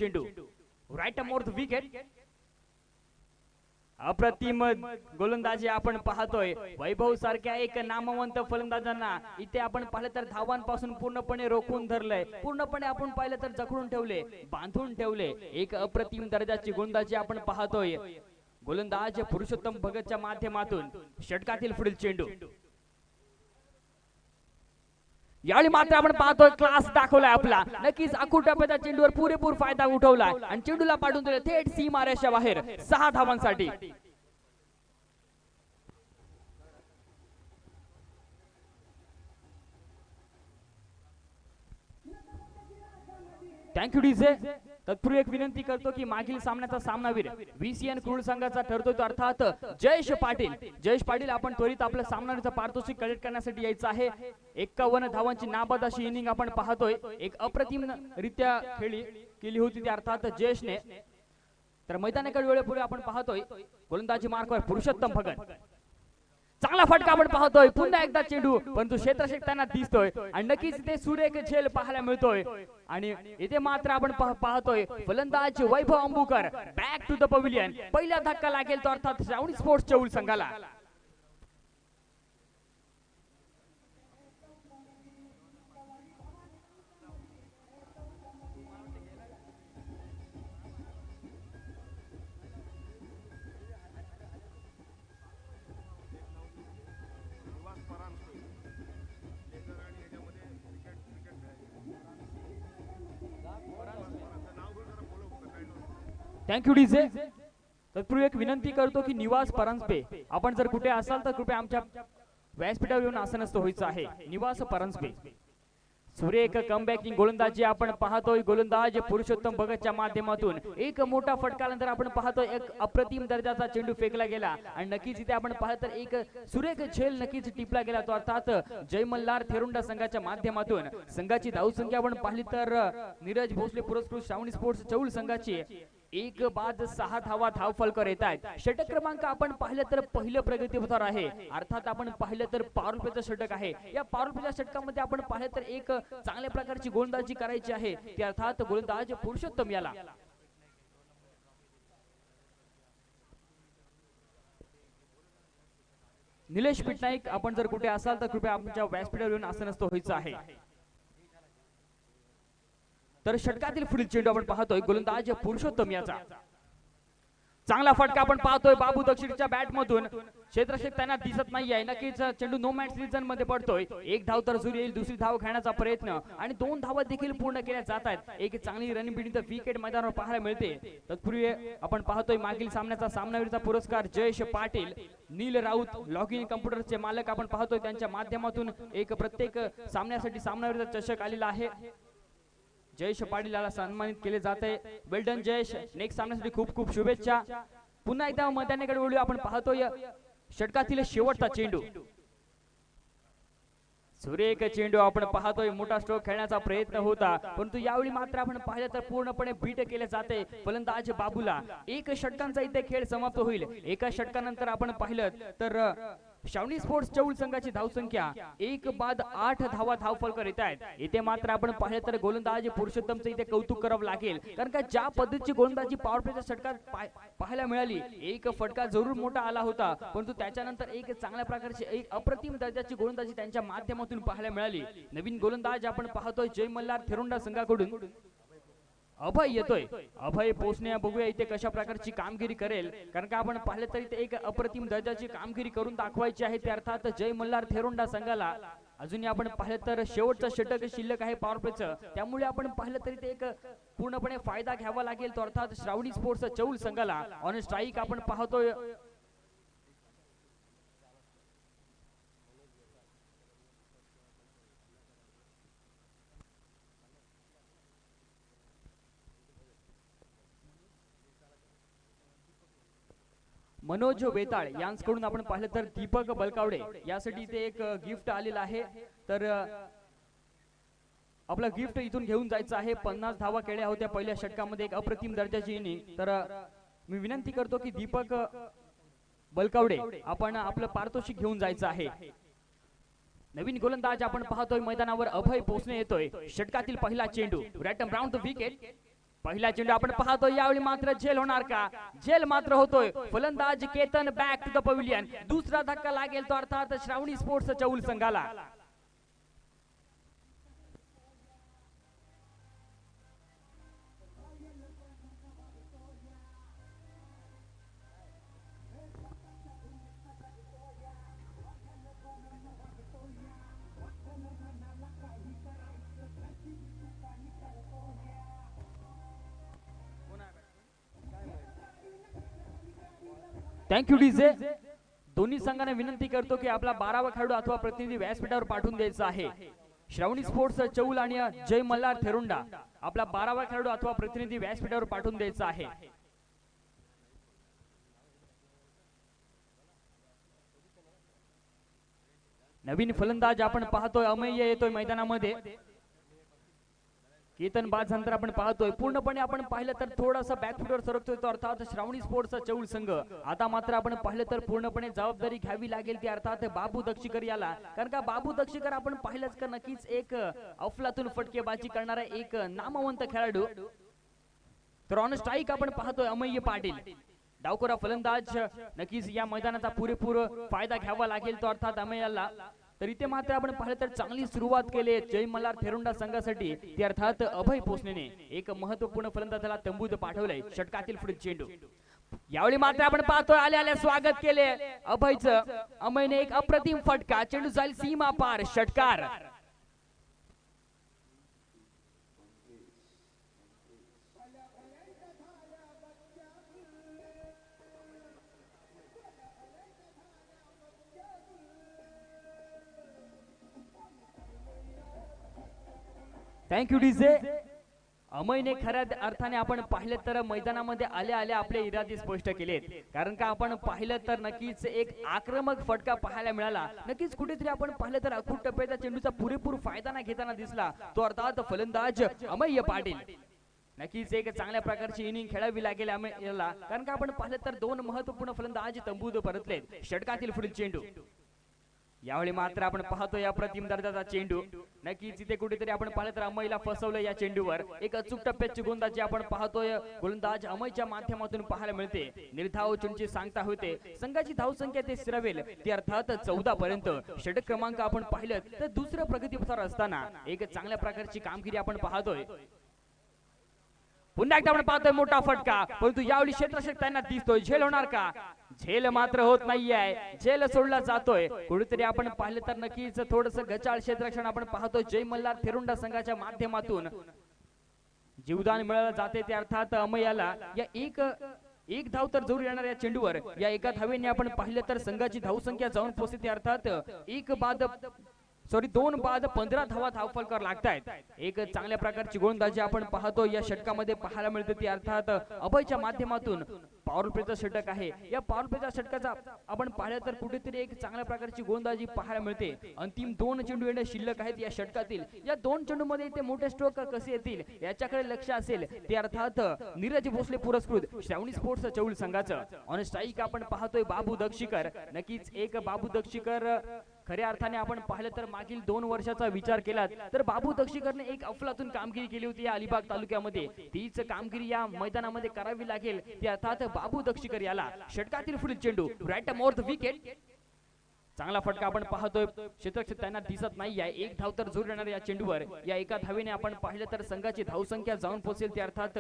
चेंडू right more the wicket. अप्रतिम गोलंदाजी आपण पाहतोय. वैभव सारख्या एक नामवंत फलंदाजांना इथे आपण पाहिलं तर धावांपासून पूर्णपणे रोखून धरलंय, पूर्णपणे आपण पाहिलं तर जखडून ठेवले, बांधून ठेवले. एक अप्रतिम दर्जाची गोलंदाजी आपण पाहतोय. गोलंदाज पुरुषोत्तम भगतच्या माध्यमातून षटकातील पुढील चेंडू. यावेळी मात्र आपण पाहतोय क्लास दाखवलाय आपला. नक्कीच आखूड टप्प्याच्या चेंडूवर पुरेपूर फायदा उठवलाय आणि चेंडूला पाठवून दिले थेट सीमारेषा बाहेर 6 धावांसाठी. Thank you DJ. तत्पूर्वी एक विनंती करतो की मागील सामन्याचा सामनावीर VCN क्रूड संघाचा ठरतोय तो अर्थात जयेश पाटील. जयेश पाटील आपण त्वरित आपल्या सामनावीरचा पारितोषिक कलेक्ट करण्यासाठी यायचं आहे. 51 धावांची नाबाद अशी इनिंग आपण पाहतोय. एक अप्रतिम रित्या खेळी केली होती ती अर्थात जयेशने. तर मैदानाकडे वेळेपूर्वी आपण पाहतोय गोलंदाजी मार्कवर पुरुषोत्तम भगत. चांगला फटका आपण पाहतोय. पुन्हा एकदा चेंडू परंतु क्षेत्ररक्षक त्यांना दिसतोय आणि नक्कीच इथे सुरेख झेल पाहायला मिळतोय. आणि इथे मात्र आपण पाहतोय फलंदाज वैभव अंबुकर बॅक टू द पवेलियन. पहिला धक्का लागेल तो अर्थात श्रावणी स्पोर्ट्स चौल संघाला. Thank you DJ. तत्पूर्वी एक विनंती करतो की निवास परांजपे आपण जर कुठे असाल तर कृपया आमच्या व्यासपीठावर येऊन आसनस्थ व्हायचं आहे. निवास परांजपे. सुरेख कमबॅकिंग गोलंदाजी आपण पाहतोय. गोलंदाज पुरुषोत्तम भगतच्या माध्यमातून एक मोठा फटकानंतर आपण पाहतोय एक अप्रतिम दर्जाचा चेंडू फेकला गेला आणि नक्कीच इथे आपण पाहत तर एक सुरेख झेल नक्कीच टिपला गेला तो अर्थात जय मल्हार थेरुंडा संघाच्या माध्यमातून. संघाची धावसंख्या आपण पाहिली तर नीरज भोसले पुरस्कृत श्रावणी स्पोर्ट्स चौल संघाची 1 बाद 6 धावा धावफलकर येत आहेत. षटक क्रमांक आपण पाहिलं तर पहिलं प्रगतीपथावर आहे. अर्थात आपण पाहिलं तर पारुपेचं षटक आहे. या पारुपेच्या षटकामध्ये आपण पाहिलं तर एक चांगल्या प्रकारची गोलंदाजी करायची आहे ते अर्थात गोलंदाज पुरुषोत्तम याला. निलेश पिटनाईक आपण जर कुठे असाल तर कृपया आमच्या व्यासपीठावर येऊन आसनस्थ व्हायचं आहे. तर षटकातील पुढील चेंडू आपण पाहतोय गोलंदाज पुरुषोत्तम याचा. चांगला फटका आपण पाहतोय बाबू दक्षिणच्या बॅट मधून. क्षेत्ररक्षक त्यांना दिसत नाहीये. नक्कीच चेंडू नो मॅच रिजन मध्ये पडतोय. एक धाव तर जरूर येईल. दुसरी धाव घेण्याचा प्रयत्न आणि 2 धावा देखील पूर्ण केल्या जात आहेत. एक चांगली रनिंग बिनिंग विकेट मैदानावर पाहायला मिळते. तत्पूर्वी आपण पाहतोय मागील सामन्याचा सामनावीरचा पुरस्कार जयेश पाटील नील राऊत लॉग इन कम्प्युटरचे मालक आपण पाहतोय त्यांच्या माध्यमातून एक प्रत्येक सामन्यासाठी सामनावीरचा चषक आलेला आहे. जयेश पाटील याला सन्मानित केले जाते. वेल डन जयेश. नेक्स्ट सामन्यासाठी खूप खूप शुभेच्छा. पुन्हा एकदा मैदानाकडे वळूया. आपण पाहतोय षटकातील शेवटचा चेंडू. सुरेख चेंडू आपण पाहतोय. मोठा स्ट्रोक खेळण्याचा प्रयत्न होता परंतु यावेळी मात्र आपण पाहिलं तर पूर्णपणे बीट केले जाते फलंदाज बाबूला. 1 षटकांचा इथे खेळ समाप्त होईल. एका षटकानंतर आपण पाहिलं तर श्रावणी स्पोर्ट्स चौल संघाची धावसंख्या 1 बाद 8 धावा धावफलकर येत आहेत. इथे मात्र आपण पाहिलं तर गोलंदाज पुरुषोत्तमचं इथे कौतुक करावं लागेल कारण का ज्या पद्धतीची गोलंदाजी पॉवर प्लेच्या षटकात पाहायला मिळाली. एक फटका जरूर मोठा आला होता परंतु त्याच्यानंतर एक चांगल्या प्रकारची एक अप्रतिम दर्जाची गोलंदाजी त्यांच्या माध्यमातून पाहायला मिळाली. नवीन गोलंदाज आपण पाहतोय जय मल्हार थेरुंडा संघाकडून अभय येतोय. अभय पोचणे बघूया इथे कशा प्रकारची कामगिरी करेल कारण का आपण पाहिलं तर इथे एक अप्रतिम दर्जाची कामगिरी करून दाखवायची आहे ते अर्थात जय मल्हार थेरुंडा संघाला. अजूनही आपण पाहिलं तर शेवटचं षटक शिल्लक आहे पॉवर प्लेचं. त्यामुळे आपण पाहिलं तरी ते एक पूर्णपणे फायदा घ्यावा लागेल तो अर्थात श्रावणी स्पोर्ट्स चौल संघाला. ऑन स्ट्राईक आपण पाहतोय मनोज वेताळ यांच्याकडून आपण पाहिलं तर दीपक बलकावडे यासाठी इथे एक गिफ्ट आलेला आहे. तर आपला गिफ्ट इथून घेऊन जायचं आहे. 50 धावा केल्या होत्या पहिल्या षटकामध्ये. एक अप्रतिम दर्जाची इनिंग. तर मी विनंती करतो की दीपक बलकावडे आपण आपलं पारितोषिक घेऊन जायचं आहे. नवीन गोलंदाज आपण पाहतोय मैदानावर अभय पोचणे येतोय. षटकातील पहिला चेंडू राईट राउंड द विकेट. पहिला चेंडू आपण पाहतोय यावेळी मात्र झेल होणार का? झेल मात्र होतोय. फलंदाज Ketan back to the pavilion. दुसरा धक्का लागेल तो अर्थात श्रावणी स्पोर्ट्स चौल संघाला. Thank you DJ. दोन्ही संघांना विनंती करतो की आपला 12वा खेळाडू अथवा प्रतिनिधी व्यासपीठावर पाठवून द्यायचा आहे. श्रावणी स्पोर्ट्स चौल आणि जय मल्हार थेरुंडा आपला 12वा खेळाडू अथवा प्रतिनिधी व्यासपीठावर पाठवून द्यायचा आहे. नवीन फलंदाज आपण पाहतोय अमेय येतोय मैदानामध्ये. केतन बाद नंतर आपण पाहतोय पूर्णपणे आपण पाहिलं तर थोडासा बॅकफुटवर सरकतोय तो अर्थात श्रावणी स्पोर्ट्सचा चौल संघ. आता मात्र आपण पाहिलं तर पूर्णपणे जबाबदारी घ्यावी लागेल ती अर्थात बाबू दक्षिकर याला. कारण का बाबू दक्षिकर आपण पाहिलंच का नक्कीच एक अफलातून फटकेबाजी करणारा एक नामवंत खेळाडू. तर ऑन स्ट्राईक आपण पाहतोय अमेय पाटील. डावखोरा फलंदाज नक्कीच या मैदानाचा पुरेपूर फायदा घ्यावा लागेल तो अर्थात अमेयाला. तर इथे मात्र आपण पाहिलं तर चांगली सुरुवात केली जय मल्हार थेरुंडा संघासाठी ती अर्थात अभय पोसनेने एक महत्वपूर्ण फलंदाजाला तंबूत पाठवलंय. षटकातील पुढे चेंडू यावेळी मात्र आपण पाहतोय आले स्वागत केले अभयचं. अमयने एक अप्रतिम फटका. चेंडू जाईल सीमा पार. षटकार. Thank you DJ. अमयने खऱ्या अर्थाने आपण पाहिलं तर मैदानामध्ये आले आले आपले इरादे स्पष्ट केलेत. कारण का आपण पाहिलं तर नक्कीच एक आक्रमक फटका पाहायला मिळाला. नक्कीच कुठेतरी आपण पाहिलं तर अखूट टप्प्याच्या चेंडूचा पुरेपूर फायदा न घेताना दिसला तो अर्थात फलंदाज अमेय पाटील. नक्कीच एक चांगल्या प्रकारची इनिंग खेळावी लागेल अमेयला. कारण का आपण पाहिलं तर दोन महत्वपूर्ण फलंदाज तंबूत परतलेत. षटकातील पुढील चेंडू यावेळी मात्र आपण पाहतोय अप्रतिम दर्जाचा चेंडू. नक्कीच इथे कुठेतरी आपण पाहिलं तर अमयला फसवलं या चेंडूवर. एक अचूक टप्प्याची गोलंदाजी आपण पाहतोय गोलंदाज अमयच्या माध्यमातून पाहायला मिळते. निर्धाव चेंडूची सांगता होते. संघाची धावसंख्या ते स्थिरावेल ती अर्थात 14 पर्यंत. षटक क्रमांक आपण पाहिलं तर दुसऱ्या प्रगतीपथावर असताना एक चांगल्या प्रकारची कामगिरी आपण पाहतोय. पुन्हा एकदा आपण पाहतोय मोठा फटका. परंतु यावेळी क्षेत्ररक्षक त्यांना दिसतोय. झेल होणार का? झेल मात्र होत नाहीये. झेल सोडला जातोय. कुठेतरी आपण पाहिलं तर नक्कीच थोडस गचाळ क्षेत्ररक्षण आपण पाहतोय जय मल्हार थेरुंडा संघाच्या माध्यमातून जीवदान मिळालं जाते ते अर्थात अमयाला. या एक धाव तर जरूर येणार या चेंडूवर. या एका धावेने आपण पाहिलं तर संघाची धावसंख्या जाऊन पोहोचते अर्थात दोन बाद 15 धावा धावफलकावर लागतायत. एक चांगल्या प्रकारची गोलंदाजी आपण पाहतो या षटकामध्ये पाहायला मिळते ती अर्थात अभयच्या माध्यमातून पॉवर प्लेचा षटक आहे. या पॉवर प्लेच्या षटकाचा आपण पाहिलं तर कुठेतरी एक चांगल्या प्रकारची गोलंदाजी पाहायला मिळते. अंतिम 2 चेंडू येणे शिल्लक आहेत या षटकातील. या 2 चेंडूमध्ये ते मोठे स्ट्रोक कसे येतील याच्याकडे लक्ष असेल ते अर्थात नीरज भोसले पुरस्कृत श्रावणी स्पोर्ट्स चौल संघाचं. ऑन स्ट्राईक आपण पाहतोय बाबू दक्षिकर. नक्कीच एक बाबू दक्षिकर खऱ्या अर्थाने आपण पाहिलं तर मागील 2 वर्षाचा विचार केला तर बाबू दक्षिकरने एक अफलातून कामगिरी केली होती या अलिबाग तालुक्यामध्ये. तीच कामगिरी या मैदानामध्ये करावी लागेल ती अर्थात बाबू दक्षिकर याला. षटकातील पुढील चेंडू राईट मोर द विकेट. चांगला फटका आपण पाहतोय. क्षेत्ररक्षक त्यांना दिसत नाही आहे. एक धाव तर जरूर येणार या चेंडूवर. या एका धावेने आपण पाहिलं तर संघाची धावसंख्या जाऊन पोहोचेल ती अर्थात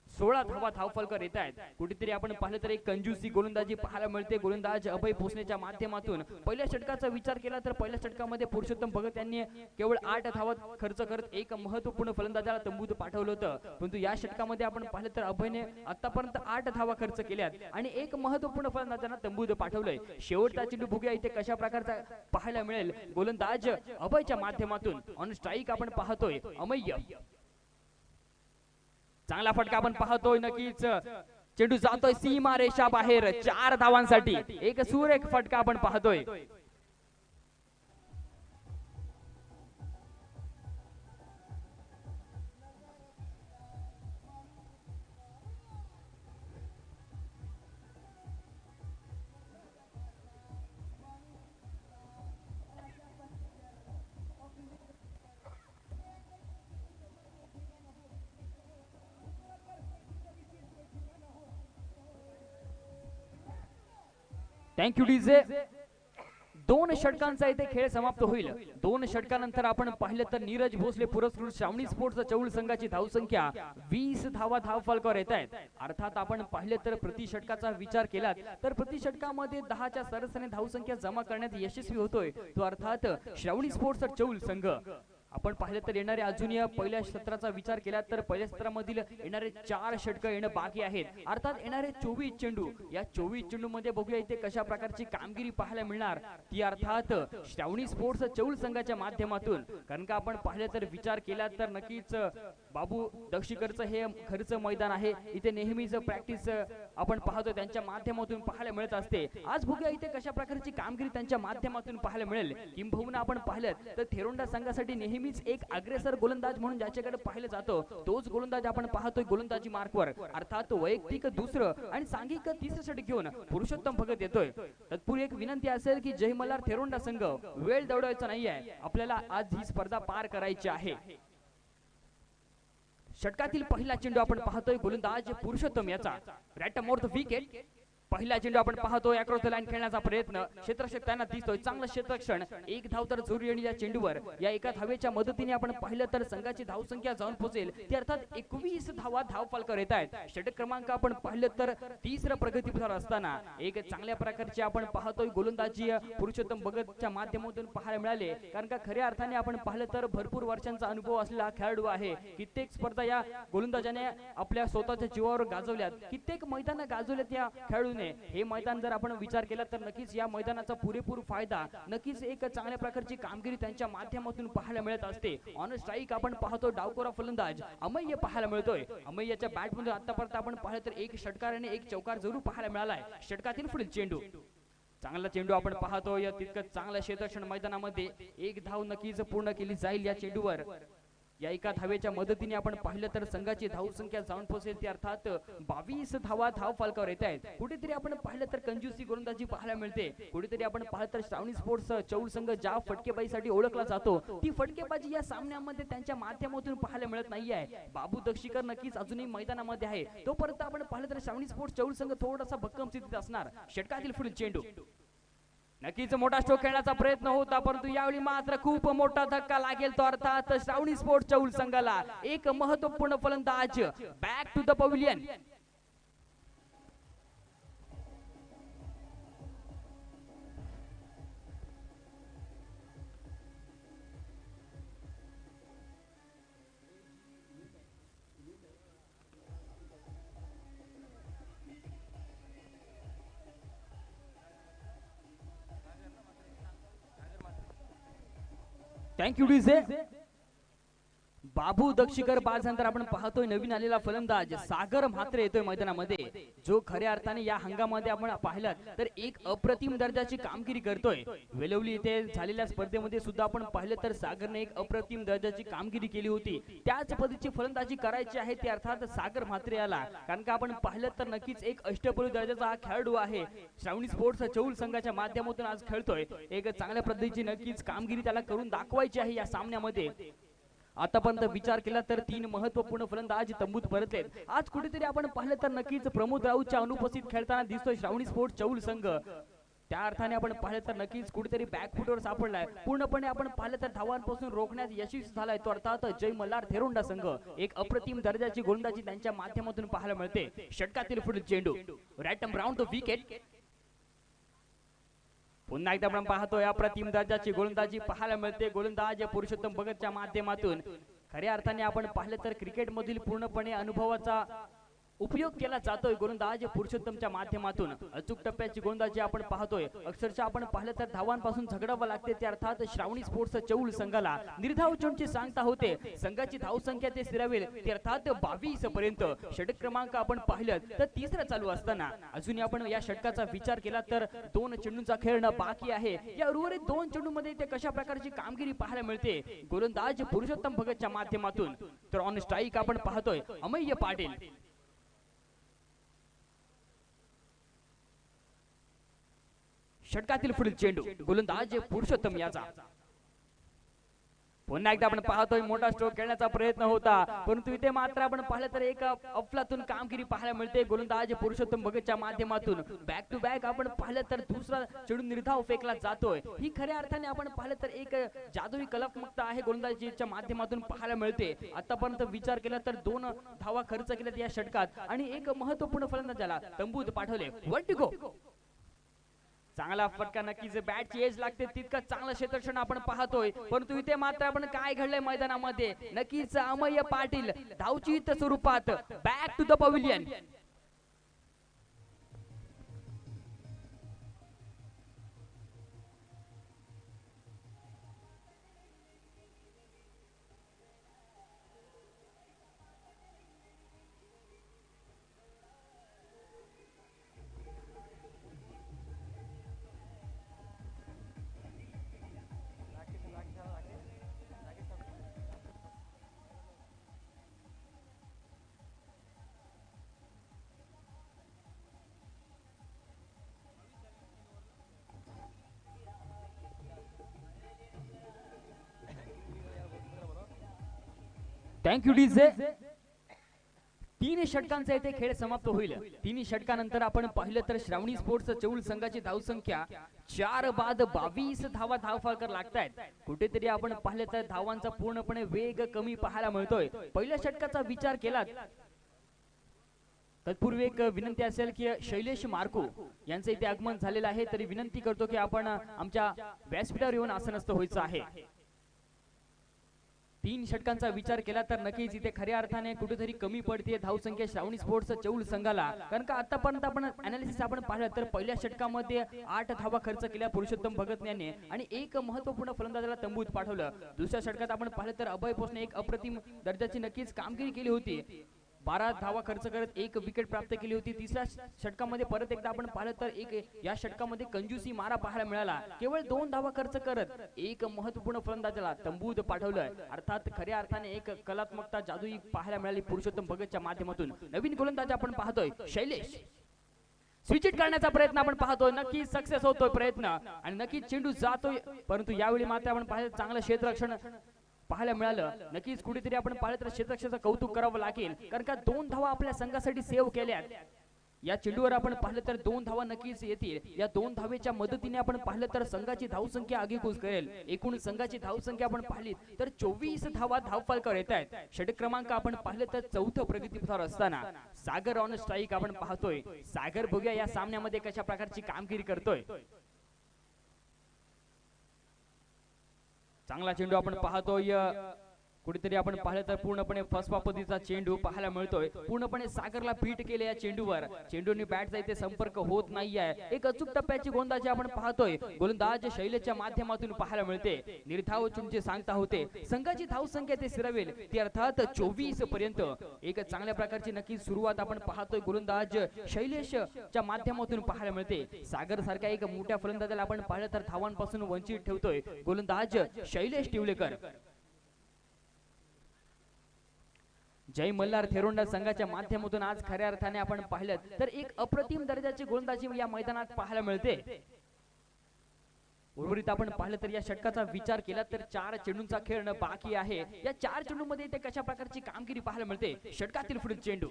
16 धावा धावफलकर येत आहेत. कुठेतरी आपण पाहिलं तर एक कंजूसी गोलंदाजी पाहायला मिळते गोलंदाज अभय भोसनेच्या माध्यमातून. पहिल्या षटकाचा विचार केला तर पहिल्या षटकामध्ये पुरुषोत्तम भगत यांनी केवळ 8 धावा खर्च करत एक महत्वपूर्ण फलंदाजाला तंबूत पाठवलं होतं. परंतु या षटकामध्ये आपण पाहिलं तर अभयने आतापर्यंत 8 धावा खर्च केल्यात आणि एक महत्वपूर्ण फलंदाजाला तंबूत पाठवलंय. शेवटचा चेंडू बघूया इथे कशा प्रकारचा पाहायला मिळेल गोलंदाज अभयच्या माध्यमातून. ऑन स्ट्राईक आपण पाहतोय अमय. चांगला फटका आपण पाहतोय. नक्कीच चेंडू जातोय सीमा रेषा बाहेर 4 धावांसाठी. एक सुरेख फटका आपण पाहतोय. Thank you DJ. दोन षटकांचा इथे खेळ समाप्त होईल. दोन षटकानंतर आपण पाहिलं तर नीरज भोसले पुरस्कृत श्रावणी स्पोर्ट्स चौल संघाची धावसंख्या 20 धावा धाव फलकावर येत आहेत. अर्थात आपण पाहिलं तर प्रति षटकाचा विचार केला तर प्रति षटकामध्ये 10च्या सरसने धावसंख्या जमा करण्यात यशस्वी होतोय तो अर्थात श्रावणी स्पोर्ट्स चौल संघ. आपण पाहिलं तर येणारे अजून या पहिल्या सत्राचा विचार केला तर पहिल्या सत्रामधील येणारे 4 षटक येणं बाकी आहेत. अर्थात येणारे 24 चेंडू, या 24 चेंडू मध्ये बघूया इथे कशा प्रकारची कामगिरी पाहायला मिळणार ती अर्थात श्रावणी स्पोर्ट्स चौल संघाच्या माध्यमातून. कारण का आपण पाहिलं तर विचार केला तर नक्कीच बाबू दक्षिकरचं हे घरचं मैदान आहे. इथे नेहमीच प्रॅक्टिस आपण पाहतो त्यांच्या माध्यमातून पाहायला मिळत असते. आज बघूया इथे कशा प्रकारची कामगिरी त्यांच्या माध्यमातून पाहायला मिळेल. किंबहुना आपण पाहिलं तर थेरोंडा संघासाठी नेहमीच एक अग्रेसर गोलंदाज म्हणून ज्याच्याकडे पाहिलं जातो तोच गोलंदाज आपण पाहतोय गोलंदाजी मार्कवर. अर्थात वैयक्तिक दुसरं आणि सांघिक तिसरं षटक घेऊन पुरुषोत्तम भगत येतोय. तत्पूर्वी एक विनंती असेल की जय मल्हार थेरोंडा संघ वेळ दौडवायचा नाहीये, आपल्याला आज ही स्पर्धा पार करायची आहे. षटकातील पहिला चेंडू आपण पाहतोय गोलंदाज पुरुषोत्तम याचा. Right more the wicket. पहिला चेंडू आपण पाहतोय अक्रॉस द लाईन खेळण्याचा प्रयत्न क्षेत्ररक्षक त्यांना दिसतोय. चांगलं क्षेत्ररक्षण, एक धाव तर जोरी आणि या चेंडूवर या एका धावेच्या मदतीने आपण पाहिलं तर संघाची धावसंख्या जाऊन पोहोचेल ती अर्थात 21 धावा धाव फलकावर येत आहेत. षटक क्रमांक आपण पाहिलं तर तिसरं प्रगतीपथावर असताना एक चांगल्या प्रकारचे आपण पाहतोय गोलंदाजी पुरुषोत्तम भगतच्या माध्यमातून पाहायला मिळाले. कारण का खऱ्या अर्थाने आपण पाहिलं तर भरपूर वर्षांचा अनुभव असलेला खेळाडू आहे. कित्येक स्पर्धा या गोलंदाजाने आपल्या स्वतःच्या जीवावर गाजवल्यात, कित्येक मैदान गाजवल्यात या खेळाडूने. हे मैदान जर आपण विचार केला तर नक्कीच या मैदानाचा पुरेपूर फायदा, नक्कीच एक चांगल्या प्रकारची कामगिरी त्यांच्या माध्यमातून पाहायला मिळत असते. ऑन स्ट्राईक आपण पाहतो डावकोरा फलंदाज अमय्य पाहायला मिळतोय. अमय्याच्या बॅटमधून आतापर्यंत आपण पाहिलं तर एक षटकार आणि एक चौकार जरूर पाहायला मिळालाय. षटकातील पुढील चेंडू, चांगला चेंडू आपण पाहतो या तितकं चांगलं क्षेत्ररक्षण मैदानामध्ये. एक धाव नक्कीच पूर्ण केली जाईल या चेंडूवर. या एका धावेच्या मदतीने आपण पाहिलं तर संघाची धावसंख्या जाऊन पोहोचेल ती अर्थात 22 धावा धाव फलकावर येत आहेत. कुठेतरी आपण पाहिलं तर कंजूसी गोलंदाजी पाहायला मिळते. कुठेतरी आपण पाहिलं तर श्रावणी स्पोर्ट्स चौल संघ ज्या फटकेबाजीसाठी ओळखला जातो ती फटकेबाजी या सामन्यामध्ये त्यांच्या माध्यमातून पाहायला मिळत नाहीये. बाबू दक्षिकर नक्कीच अजूनही मैदानामध्ये आहे. तोपर्यंत आपण पाहिलं तर श्रावणी स्पोर्ट्स चौल संघ थोडासा भक्कम स्थितीत असणार. षटकातील पुढील चेंडू, नक्कीच मोठा स्ट्रोक खेळण्याचा प्रयत्न होता परंतु यावेळी मात्र खूप मोठा धक्का लागेल तो अर्थात श्रावणी स्पोर्ट्स चौल संघाला. एक महत्वपूर्ण फलंदाज back to the pavilion. Thank you DJ. Babu Dakshikar बाजनंतर आपण पाहतोय नवीन आलेला फलंदाज सागर म्हात्रे येतोय मैदानामध्ये, जो खऱ्या अर्थाने या हंगामामध्ये आपण पाहिलं तर एक अप्रतिम दर्जाची कामगिरी करतोय. वेलवली येथे झालेल्या स्पर्धेमध्ये सुद्धा आपण पाहिलं तर सागरने एक अप्रतिम दर्जाची कामगिरी केली होती. त्याच पद्धतीची फलंदाजी करायची आहे ती अर्थात सागर म्हात्रे याला. कारण का आपण पाहिलं तर नक्कीच एक अष्टपैलू दर्जाचा हा खेळाडू आहे. श्रावणी स्पोर्ट्स चौल संघाच्या माध्यमातून आज खेळतोय. एक चांगल्या पद्धतीची नक्कीच कामगिरी त्याला करून दाखवायची आहे या सामन्यामध्ये. आतापर्यंत विचार केला तर 3 महत्वपूर्ण फलंदाज तंबूत परतलेत. आज कुठेतरी आपण पाहिलं तर नक्कीच प्रमोद राऊतच्या अनुपस्थित खेळताना दिसतोय श्रावणी स्पोर्ट्स चौल संघ. त्या अर्थाने आपण पाहिलं तर नक्कीच कुठेतरी बॅकफुटवर सापडलाय. पूर्णपणे आपण पाहिलं तर धावांपासून रोखण्यात यशस्वी झालाय तो अर्थात जय मल्हार थेरोंडा संघ. एक अप्रतिम दर्जाची गोलंदाजी त्यांच्या माध्यमातून पाहायला मिळते. षटकातील पुढील चेंडू, राईट अराउंड द विकेट. पुन्हा एकदा आपण पाहतोय अप्रतिम दर्जाची गोलंदाजी पाहायला मिळते गोलंदाज पुरुषोत्तम भगतच्या माध्यमातून. खऱ्या अर्थाने आपण पाहिलं तर क्रिकेट मधील पूर्णपणे अनुभवाचा उपयोग केला जातोय गोलंदाज पुरुषोत्तमच्या माध्यमातून. अचूक टप्प्याची गोलंदाजी आपण पाहतोय. अक्षरशः आपण पाहिलं तर धावांपासून झगडावं लागते ते अर्थात श्रावणी स्पोर्ट्स चौल संघाला. निर्धाव चेंडूची सांगता होते. संघाची धावसंख्या ते स्थिरावेल ते अर्थात 22 पर्यंत. षटक क्रमांक आपण पाहिलं तर तिसरा चालू असताना अजून आपण या षटकाचा विचार केला तर 2 चेंडूंचा खेळणं बाकी आहे. या उर्वरित 2 चेंडूंमध्ये ते कशा प्रकारची कामगिरी पाहायला मिळते गोलंदाज पुरुषोत्तम भगतच्या माध्यमातून. तर ऑन स्ट्राईक आपण पाहतोय अमय्य पाटील. षटकातील पुढील चेंडू, गोलंदाज पुरुषोत्तम याचा. पुन्हा एकदा आपण पाहतोय मोठा स्ट्रोक खेळण्याचा प्रयत्न होता, परंतु इथे मात्र आपण पाहिलं तर एक अफलातून कामगिरी पाहायला मिळते गोलंदाज पुरुषोत्तम भगतच्या माध्यमातून. बॅक टू बॅक आपण पाहिलं तर दुसरा चेंडू निर्धाव फेकला जातोय. ही खऱ्या अर्थाने आपण पाहिलं तर एक जादुई कलात्मकता आहे गोलंदाजीच्या माध्यमातून पाहायला मिळते. आतापर्यंत विचार केला तर 2 धावा खर्च केल्यात या षटकात आणि एक महत्त्वपूर्ण फलंदाजाला तंबूत पाठवले. One to go. चांगला फटका, नक्कीच बॅटची एज लागते तितकं चांगलं क्षेत्ररक्षण आपण पाहतोय, परंतु इथे मात्र आपण काय घडलंय मैदानामध्ये नक्कीच अमय पाटील धावचीत स्वरूपात back to the pavilion. Thank you DJ. 3 षटकांचा इथे खेळ समाप्त होईल. 3 षटकानंतर आपण पाहिलं तर श्रावणी स्पोर्ट्स चौल संघाची धावसंख्या 4 बाद 22 धावा धावफलकर लागतायत. कुठेतरी आपण पाहिलं तर धावांचा पूर्णपणे वेग कमी पाहायला मिळतोय. पहिल्या षटकाचा विचार केला तत्पूर्वी एक विनंती असेल की शैलेश मार्को यांचं इथे आगमन झालेलं आहे, तरी विनंती करतो की आपण आमच्या व्यासपीठावर येऊन आसनस्थ व्हायचं आहे. 3 षटकांचा विचार केला तर नक्कीच इथे खऱ्या अर्थाने कुठेतरी कमी पडते धावसंख्या श्रावणी स्पोर्ट्स चौल संघाला. कारण का आतापर्यंत आपण अनालिसिस आपण पाहिलं तर पहिल्या षटकामध्ये 8 धावा खर्च केल्या पुरुषोत्तम भगत यांनी आणि एक महत्त्वपूर्ण फलंदाजाला तंबूत पाठवलं. दुसऱ्या षटकात आपण पाहिलं तर अभय पोसने एक अप्रतिम दर्जाची नक्कीच कामगिरी केली होती. 12 धावा खर्च करत 1 विकेट प्राप्त केली होती. तिसऱ्या षटकामध्ये परत एकदा आपण पाहिलं तर या षटकामध्ये कंजूसी मारा पाहायला मिळाला. केवळ 2 धावा खर्च करत एक महत्त्वपूर्ण फलंदाजाला तंबूत पाठवलं. अर्थात खऱ्या अर्थाने एक कलात्मकता जादुई पाहायला मिळाली पुरुषोत्तम भगतच्या माध्यमातून. नवीन गोलंदाज आपण पाहतोय शैलेश. स्विच इट करण्याचा प्रयत्न आपण पाहतोय, नक्की सक्सेस होतोय प्रयत्न आणि नक्की चेंडू जातोय, परंतु यावेळी मात्र आपण पाहिलं चांगलं क्षेत्ररक्षण पाहायला मिळालं. नक्कीच कुठेतरी आपण पाहिलं तर क्षेत्ररक्षणाचं कौतुक करावं लागेल, कारण का 2 धावा आपल्या संघासाठी सेव्ह केल्यात. या चेंडूवर आपण पाहिलं तर 2 धावा नक्कीच येतील. या 2 धावेच्या मदतीने आपण पाहिलं तर संघाची धावसंख्या आगीकूच करेल. एकूण संघाची धावसंख्या आपण पाहिली तर 24 धावा धावफलकर येत आहेत. षटक क्रमांक आपण पाहिलं तर 4थं प्रगतीपथावर असताना सागर ऑन स्ट्राईक आपण पाहतोय. सागर बघूया या सामन्यामध्ये कशा प्रकारची कामगिरी करतोय. चांगला चेंडू आपण पाहतोय. कुठेतरी आपण पाहिलं तर पूर्णपणे फर्स्ट पद्धतीचा चेंडू पाहायला मिळतोय. पूर्णपणे सागरला बीट केले या चेंडूवर. चेंडूने बॅटचा इथे संपर्क होत नाहीये. एक अचूक टप्प्याची गोलंदाजी आपण पाहतोय गोलंदाज शैलेशच्या माध्यमातून पाहायला मिळते. निर्धाव चुंचे सांगता होते संघाची धावसंख्या ते सिरवेल ती अर्थात 24 पर्यंत. एक चांगल्या प्रकारची नक्की सुरुवात आपण पाहतोय गोलंदाज शैलेशच्या माध्यमातून पाहायला मिळते. सागर सारख्या एक मोठ्या फलंदाजाला आपण पाहिलं तर धावांपासून वंचित ठेवतोय गोलंदाज शैलेश टिवलेकर. जय मल्हार थेरोंडा संघाच्या माध्यमातून आज खऱ्या अर्थाने आपण पाहिलं तर एक अप्रतिम दर्जाची गोलंदाजी या मैदानात पाहायला मिळते. उर्वरित आपण पाहिलं तर या षटकाचा विचार केला तर 4 चेंडूंचा खेळणं बाकी आहे. या 4 चेंडूंमध्ये ते कशा प्रकारची कामगिरी पाहायला मिळते. षटकातील पुढील चेंडू,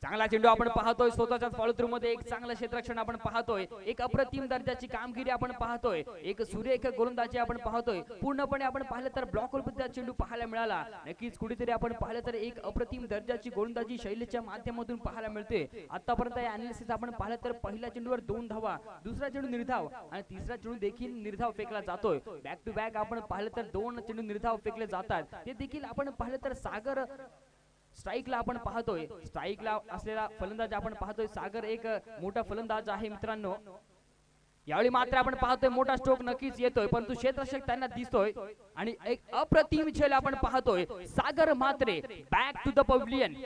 चांगला चेंडू आपण पाहतोय स्वतःच्याच फॉलो थ्रू मध्ये एक चांगलं क्षेत्ररक्षण आपण पाहतोय. एक अप्रतिम दर्जाची कामगिरी आपण पाहतोय. एक सुरेख गोलंदाजी आपण पाहतोय. पूर्णपणे आपण पाहिलं तर ब्लॉक वर चेंडू पाहायला मिळाला. नक्कीच कुठेतरी आपण पाहिलं तर एक अप्रतिम दर्जाची गोलंदाजी शैलीच्या माध्यमातून पाहायला मिळते. आतापर्यंत या अनालिसिस आपण पाहिलं तर पहिल्या चेंडूवर 2 धावा, दुसरा चेंडू निर्धाव आणि तिसरा चेंडू देखील निर्धाव फेकला जातोय. बॅक टू बॅक आपण पाहिलं तर 2 चेंडू निर्धाव फेकले जातात. ते देखील आपण पाहिलं तर सागर स्ट्राईकला आपण पाहतोय. स्ट्राईकला असलेला फलंदाज आपण पाहतोय. सागर एक मोठा फलंदाज आहे मित्रांनो. यावेळी मात्र आपण पाहतोय मोठा स्ट्रोक नक्कीच येतोय, परंतु क्षेत्ररक्षक त्यांना दिसतोय आणि एक अप्रतिम झेल आपण पाहतोय. Sagar Matre back to the pavilion.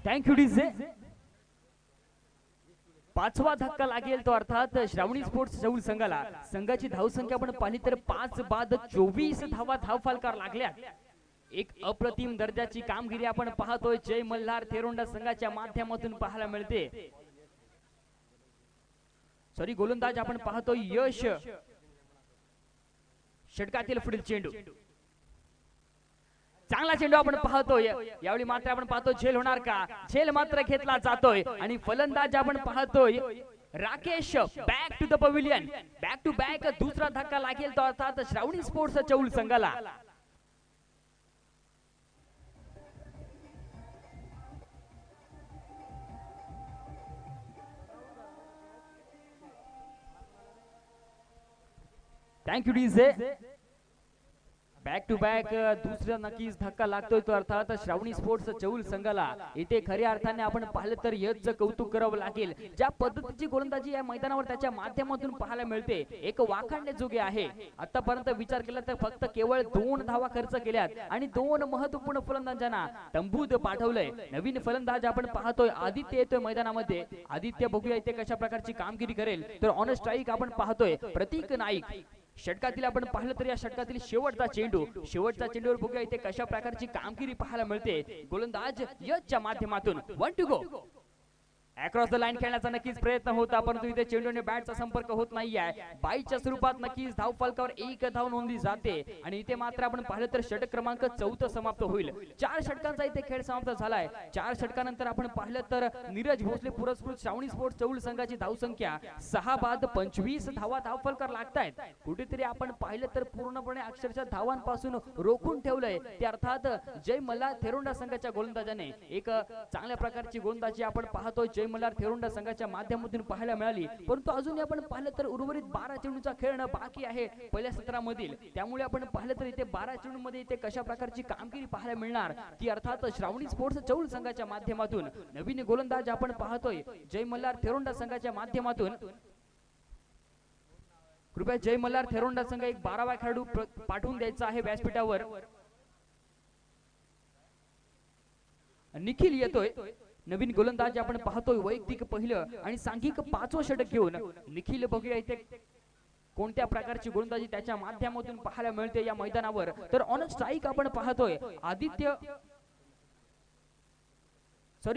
Thank you DJ. पाचवा धक्का लागेल तो अर्थात श्रावणी स्पोर्ट्स चौल संघाला. संघाची धावसंख्या आपण पाहिली तर 5 बाद 24 धावा धावफलकार लागल्या. एक अप्रतिम दर्जाची कामगिरी आपण पाहतोय जय मल्हार थेरोंडा संघाच्या माध्यमातून पाहायला मिळते. सॉरी गोलंदाज आपण पाहतोय यश. षटकातील पुढील चेंडू. चांगला चेंडू आपण पाहतोय. यावेळी मात्र आपण पाहतो झेल होणार का. झेल मात्र घेतला जातोय आणि फलंदाज आपण पाहतोय Rakesh. Back to the pavilion. Back to back दुसरा धक्का लागेल तो अर्थात श्रावणी स्पोर्ट्स चौल संघाला. Thank you DJ. Back to back दुसरा नक्कीच धक्का लागतोय तो अर्थात श्रावणी स्पोर्ट्स चौल संघाला. इथे खऱ्या अर्थाने आपण पाहिलं तर यशचं कौतुक करावं लागेल. ज्या पद्धतीची गोलंदाजी या मैदानावर त्याच्या माध्यमातून पाहायला मिळते एक वाखाणण्याजोगे आहे. आतापर्यंत विचार केला तर फक्त केवळ 2 धावा खर्च केल्यात आणि 2 महत्वपूर्ण फलंदाजांना तंबूत पाठवलंय. नवीन फलंदाज आपण पाहतोय आदित्य येतोय मैदानामध्ये. आदित्य बघूया इथे कशा प्रकारची कामगिरी करेल. तर ऑन स्ट्राईक आपण पाहतोय प्रतीक नाईक. षटकातील आपण पाहिलं तर या षटकातील शेवटचा चेंडू. शेवटचा चेंडूवर बघूया इथे कशा प्रकारची कामगिरी पाहायला मिळते. गोलंदाज यशच्या माध्यमातून 1 to go. Across the line खेळण्याचा नक्कीच प्रयत्न होता परंतु इथे चेंडूने बॅटचा संपर्क होत नाहीये. बाईच्या स्वरूपात नक्कीच धाव फलकावर 1 धाव नोंदली जाते आणि इथे मात्र आपण पाहिलं तर षटक क्रमांक 4 समाप्त होईल. 4 षटकांचा इथे खेळ समाप्त झालाय. 4 षटकानंतर आपण पाहिलं तर नीरज भोसले पुरस्कृत श्रावणी स्पोर्ट्स चौल संघाची धावसंख्या 6 बाद 25 धावा धाव फलकार लागतायत. कुठेतरी आपण पाहिलं तर पूर्णपणे अक्षरशः धावांपासून रोखून ठेवलंय ते अर्थात जय मल्हार थेरोंडा संघाच्या गोलंदाजाने. एक चांगल्या प्रकारची गोलंदाजी आपण पाहतोय जय मल्हार थेरोंडा संघाच्या माध्यमातून पाहायला मिळाली. परंतु अजूनही आपण पाहिलं तर उर्वरित 12 चेंडूचा खेळणं बाकी आहे पहिल्या सत्रामधील. त्यामुळे आपण पाहिलं तर इथे 12 चेंडूमध्ये इथे कशा प्रकारची कामगिरी पाहायला मिळणार ती अर्थात श्रावणी स्पोर्ट्स चौल संघाच्या माध्यमातून. नवीन गोलंदाज आपण पाहतोय जय मल्हार थेरोंडा संघाच्या माध्यमातून. कृपया जय मल्हार थेरोंडा संघ एक 12वा खेळाडू पाठवून द्यायचा आहे व्यासपीठावर. निखिल येतोय. नवीन गोलंदाज आपण पाहतोय वैयक्तिक पहिलं आणि सांघिक 5वं षटक घेऊन निखिल. बघूया इथे कोणत्या प्रकारची गोलंदाजी त्याच्या माध्यमातून पाहायला मिळते या मैदानावर. तर ऑन स्ट्राईक आपण पाहतोय आदित्य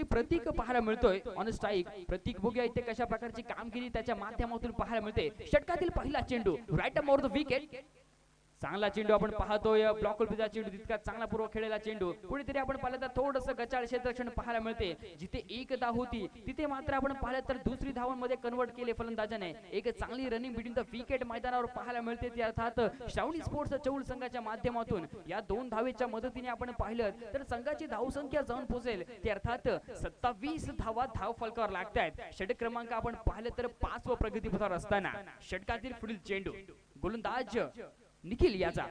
प्रतीक पाहायला मिळतोय ऑन स्ट्राईक. प्रतीक बघूया इथे कशा प्रकारची कामगिरी त्याच्या माध्यमातून पाहायला मिळते. षटकातील पहिला चेंडू राईट मोर द विकेट. चांगला चेंडू आपण पाहतोय. ब्लॉक चेंडू तितका चांगला पूर्व खेळलेला चेंडू. कुठेतरी आपण पाहिलं तर थोडंसं गचाळ क्षेत्ररक्षण पाहायला मिळते. जिथे 1 धाव होती तिथे मात्र आपण पाहिलं तर दुसरी धावांमध्ये कन्वर्ट केले फलंदाजाने. एक चांगली रनिंग बिटवीन द विकेट मैदानावर पाहायला मिळते ती अर्थात श्रावणी स्पोर्ट्स चौल संघाच्या माध्यमातून. या 2 धावेच्या मदतीने आपण पाहिलं तर संघाची धावसंख्या जाऊन पोहोचेल ते अर्थात 27 धावा धाव फलकावर लागतायत. षटक क्रमांक आपण पाहिलं तर 5वा प्रगतीपथावर असताना षटकातील पुढील चेंडू गोलंदाज निखिल याचा.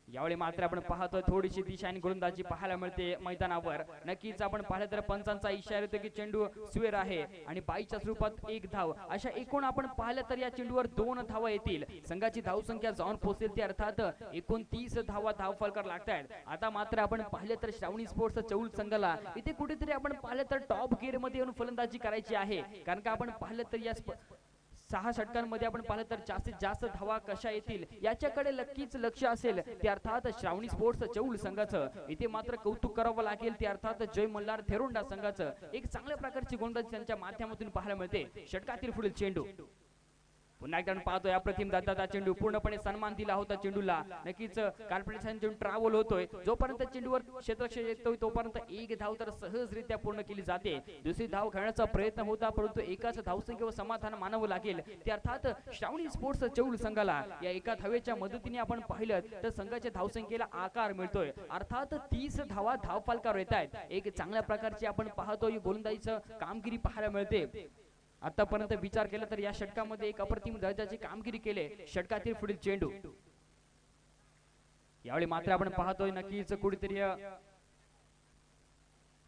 यावेळी मात्र आपण पाहतोय थोडीशी दिशा आणि गोलंदाजी पाहायला मिळते मैदानावर. नक्कीच आपण पाहिलं तर पंचांचा इशारा येतो की चेंडू स्वेर आहे आणि बाईच्या स्वरूपात 1 धाव. अशा एकूण आपण पाहिलं तर या चेंडूवर 2 धावा येतील. संघाची धावसंख्या जाऊन पोहोचेल ते अर्थात 29 धावा धाव फलकार लागतायत. आता मात्र आपण पाहिलं तर श्रावणी स्पोर्ट्स चौल संघाला इथे कुठेतरी आपण पाहिलं तर टॉप गिअर मध्ये येऊन फलंदाजी करायची आहे. कारण का आपण पाहिलं तर या 6 षटकांमध्ये आपण पाहिलं तर जास्तीत जास्त धावा कशा येतील याच्याकडे नक्कीच लक्ष असेल ते अर्थात श्रावणी स्पोर्ट्स चौल संघाचं. इथे मात्र कौतुक करावं लागेल ते अर्थात जय मल्हार थेरोंडा संघाचं. एक चांगल्या प्रकारची गोलंदाजी त्यांच्या माध्यमातून पाहायला मिळते. षटकातील पुढील चेंडू पुन्हा एकदा पाहतोय अप्रतिम दत्ताचा चेंडू. पूर्णपणे सन्मान दिला होता चेंडूला. नक्कीच कॉन्फिडन्स चेंडू ट्रॅव्हल होतोय. जोपर्यंत चेंडूवर क्षेत्ररक्षण येतोय तोपर्यंत 1 धाव तर सहजरित्या पूर्ण केली जाते. दुसरी धाव खेळण्याचा प्रयत्न होता परंतु एकाच धावसंख्येवर समाधान मानावं लागेल ते अर्थात श्रावणी स्पोर्ट्स चौल संघाला. या एका धावेच्या मदतीने आपण पाहिलं तर संघाच्या धावसंख्येला आकार मिळतोय. अर्थात 30 धावा धाव फलकावर येत आहेत. एक चांगल्या प्रकारची आपण पाहतोय गोलंदाजीचं कामगिरी पाहायला मिळते. आतापर्यंत विचार केला तर या षटकामध्ये एक अप्रतिम दर्जाची कामगिरी केले. षटकातील पुढील चेंडू यावेळी मात्र आपण पाहतोय नक्कीच कुठेतरी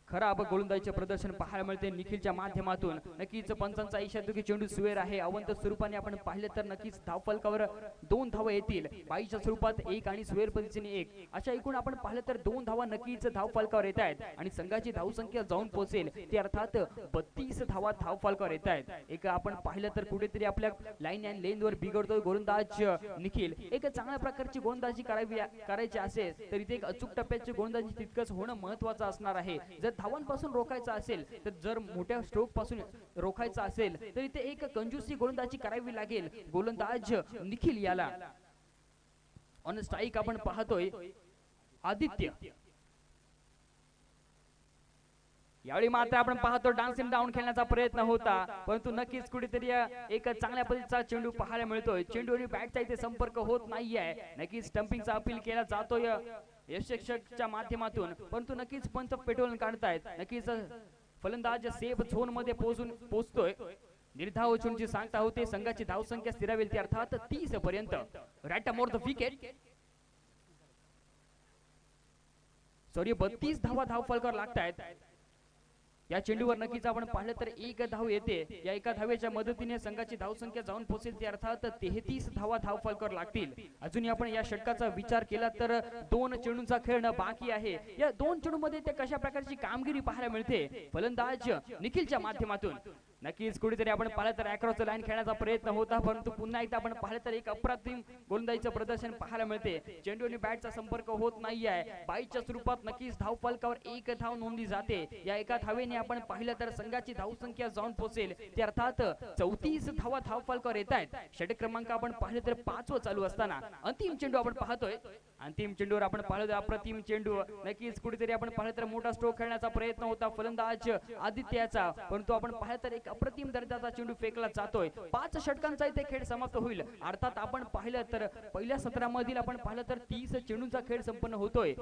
खराब गोलंदाजीचे प्रदर्शन पाहायला मिळते निखिलच्या माध्यमातून। नक्कीच पंचांचा इशारा की चेंडू सुवेर आहे, अवंत स्वरूपाने आपण पाहिले तर नक्कीच धावफलकावर 2 धावा येतील, बाईच्या स्वरूपात 1 आणि सुवेर पद्धतीने 1, अशा एकूण आपण पाहिले तर 2 धावा नक्कीच धावफलकावर येत आहेत आणि संघाची धावसंख्या जाऊन पोहोचेल ते अर्थात 32 धावा धावफलकावर येत आहेत। एक आपण पाहिलं तर कुठेतरी आपल्या लाईन अँड लेनवर बिघडतोय गोलंदाज निखिल। एक चांगल्या प्रकारची गोलंदाजी करायची असेल तर इथे एक अचूक टप्प्याची गोलंदाजी तितकंच होणं महत्त्वाचं असणार आहे। जर धावांपासून रोखायचं असेल तर जर मोठ्या स्ट्रोक पासून रोखायचं असेल तर इथे एक कंजूसी गोलंदाजी करावी लागेल गोलंदाज निखिल याला। ऑन स्ट्राइक आपण पाहतोय आदित्य, यावेळी मात्र आपण पाहतो डान्सिंग डाऊन खेळण्याचा प्रयत्न होता, परंतु नक्कीच कुठेतरी एक चांगल्या पद्धतीचा चेंडू पाहायला मिळतोय। चेंडू आणि बॅटचा इथे संपर्क होत नाहीये, नक्कीच स्टंपिंगचा अपील केला जातोय यशक्षकच्या माध्यमातून, परंतु नक्कीच पंच पेटवून काढतायत। नक्कीच फलंदाज सेफ झोन मध्ये पोहोचतोय। निर्धाव चेंडूची सांगता होते, संघाची धावसंख्या स्थिरावेल ती अर्थात 30 पर्यंत। Right more the wicket, sorry 32 धावा धावफलकावर लागतायत। या चेंडूवर नक्कीच आपण पाहिलं तर 1 धाव येते, या एका धावेच्या मदतीने संघाची धावसंख्या जाऊन पोहोचेल ती अर्थात 33 धावा धावफलकावर लागतील। अजूनही आपण या षटकाचा विचार केला तर 2 चेंडूंचा खेळणं बाकी आहे। या 2 चेंडूंमध्ये ते कशा प्रकारची कामगिरी पाहायला मिळते फलंदाज निखिलच्या माध्यमातून। नक्कीच कुठेतरी आपण पाहिलं तर अक्रॉस द लाईन खेळण्याचा प्रयत्न होता, परंतु पुन्हा एकदा आपण पाहिलं तर एक अप्रतिम गोलंदाजीचं प्रदर्शन पाहायला मिळते। चेंडू आणि बॅटचा संपर्क होत नाहीये, बाईच्या स्वरूपात नक्कीच धावफलकावर 1 धाव नोंदली जाते। या एका धावेने आपण पाहिलं तर संघाची धावसंख्या जाऊन पोहोचेल ते अर्थात 34 धावा धावफलकावर येत आहेत। षटक क्रमांक आपण पाहिलं तर 5 चालू असताना अंतिम चेंडू आपण पाहतोय, अंतिम चेंडूवर आपण पाहिलं तर अप्रतिम चेंडू, नक्कीच कुठेतरी आपण पाहिलं तर मोठा स्ट्रोक खेळण्याचा प्रयत्न होता फलंदाज आदित्याचा, परंतु आपण पाहिलं तर एक अप्रतिम दर्जाचा चेंडू फेकला जातोय। 5 षटकांचा इथे खेळ समाप्त होईल, अर्थात आपण पाहिलं तर पहिल्या सत्रामधील आपण पाहिलं तर 30 चेंडूंचा खेळ संपन्न होतोय।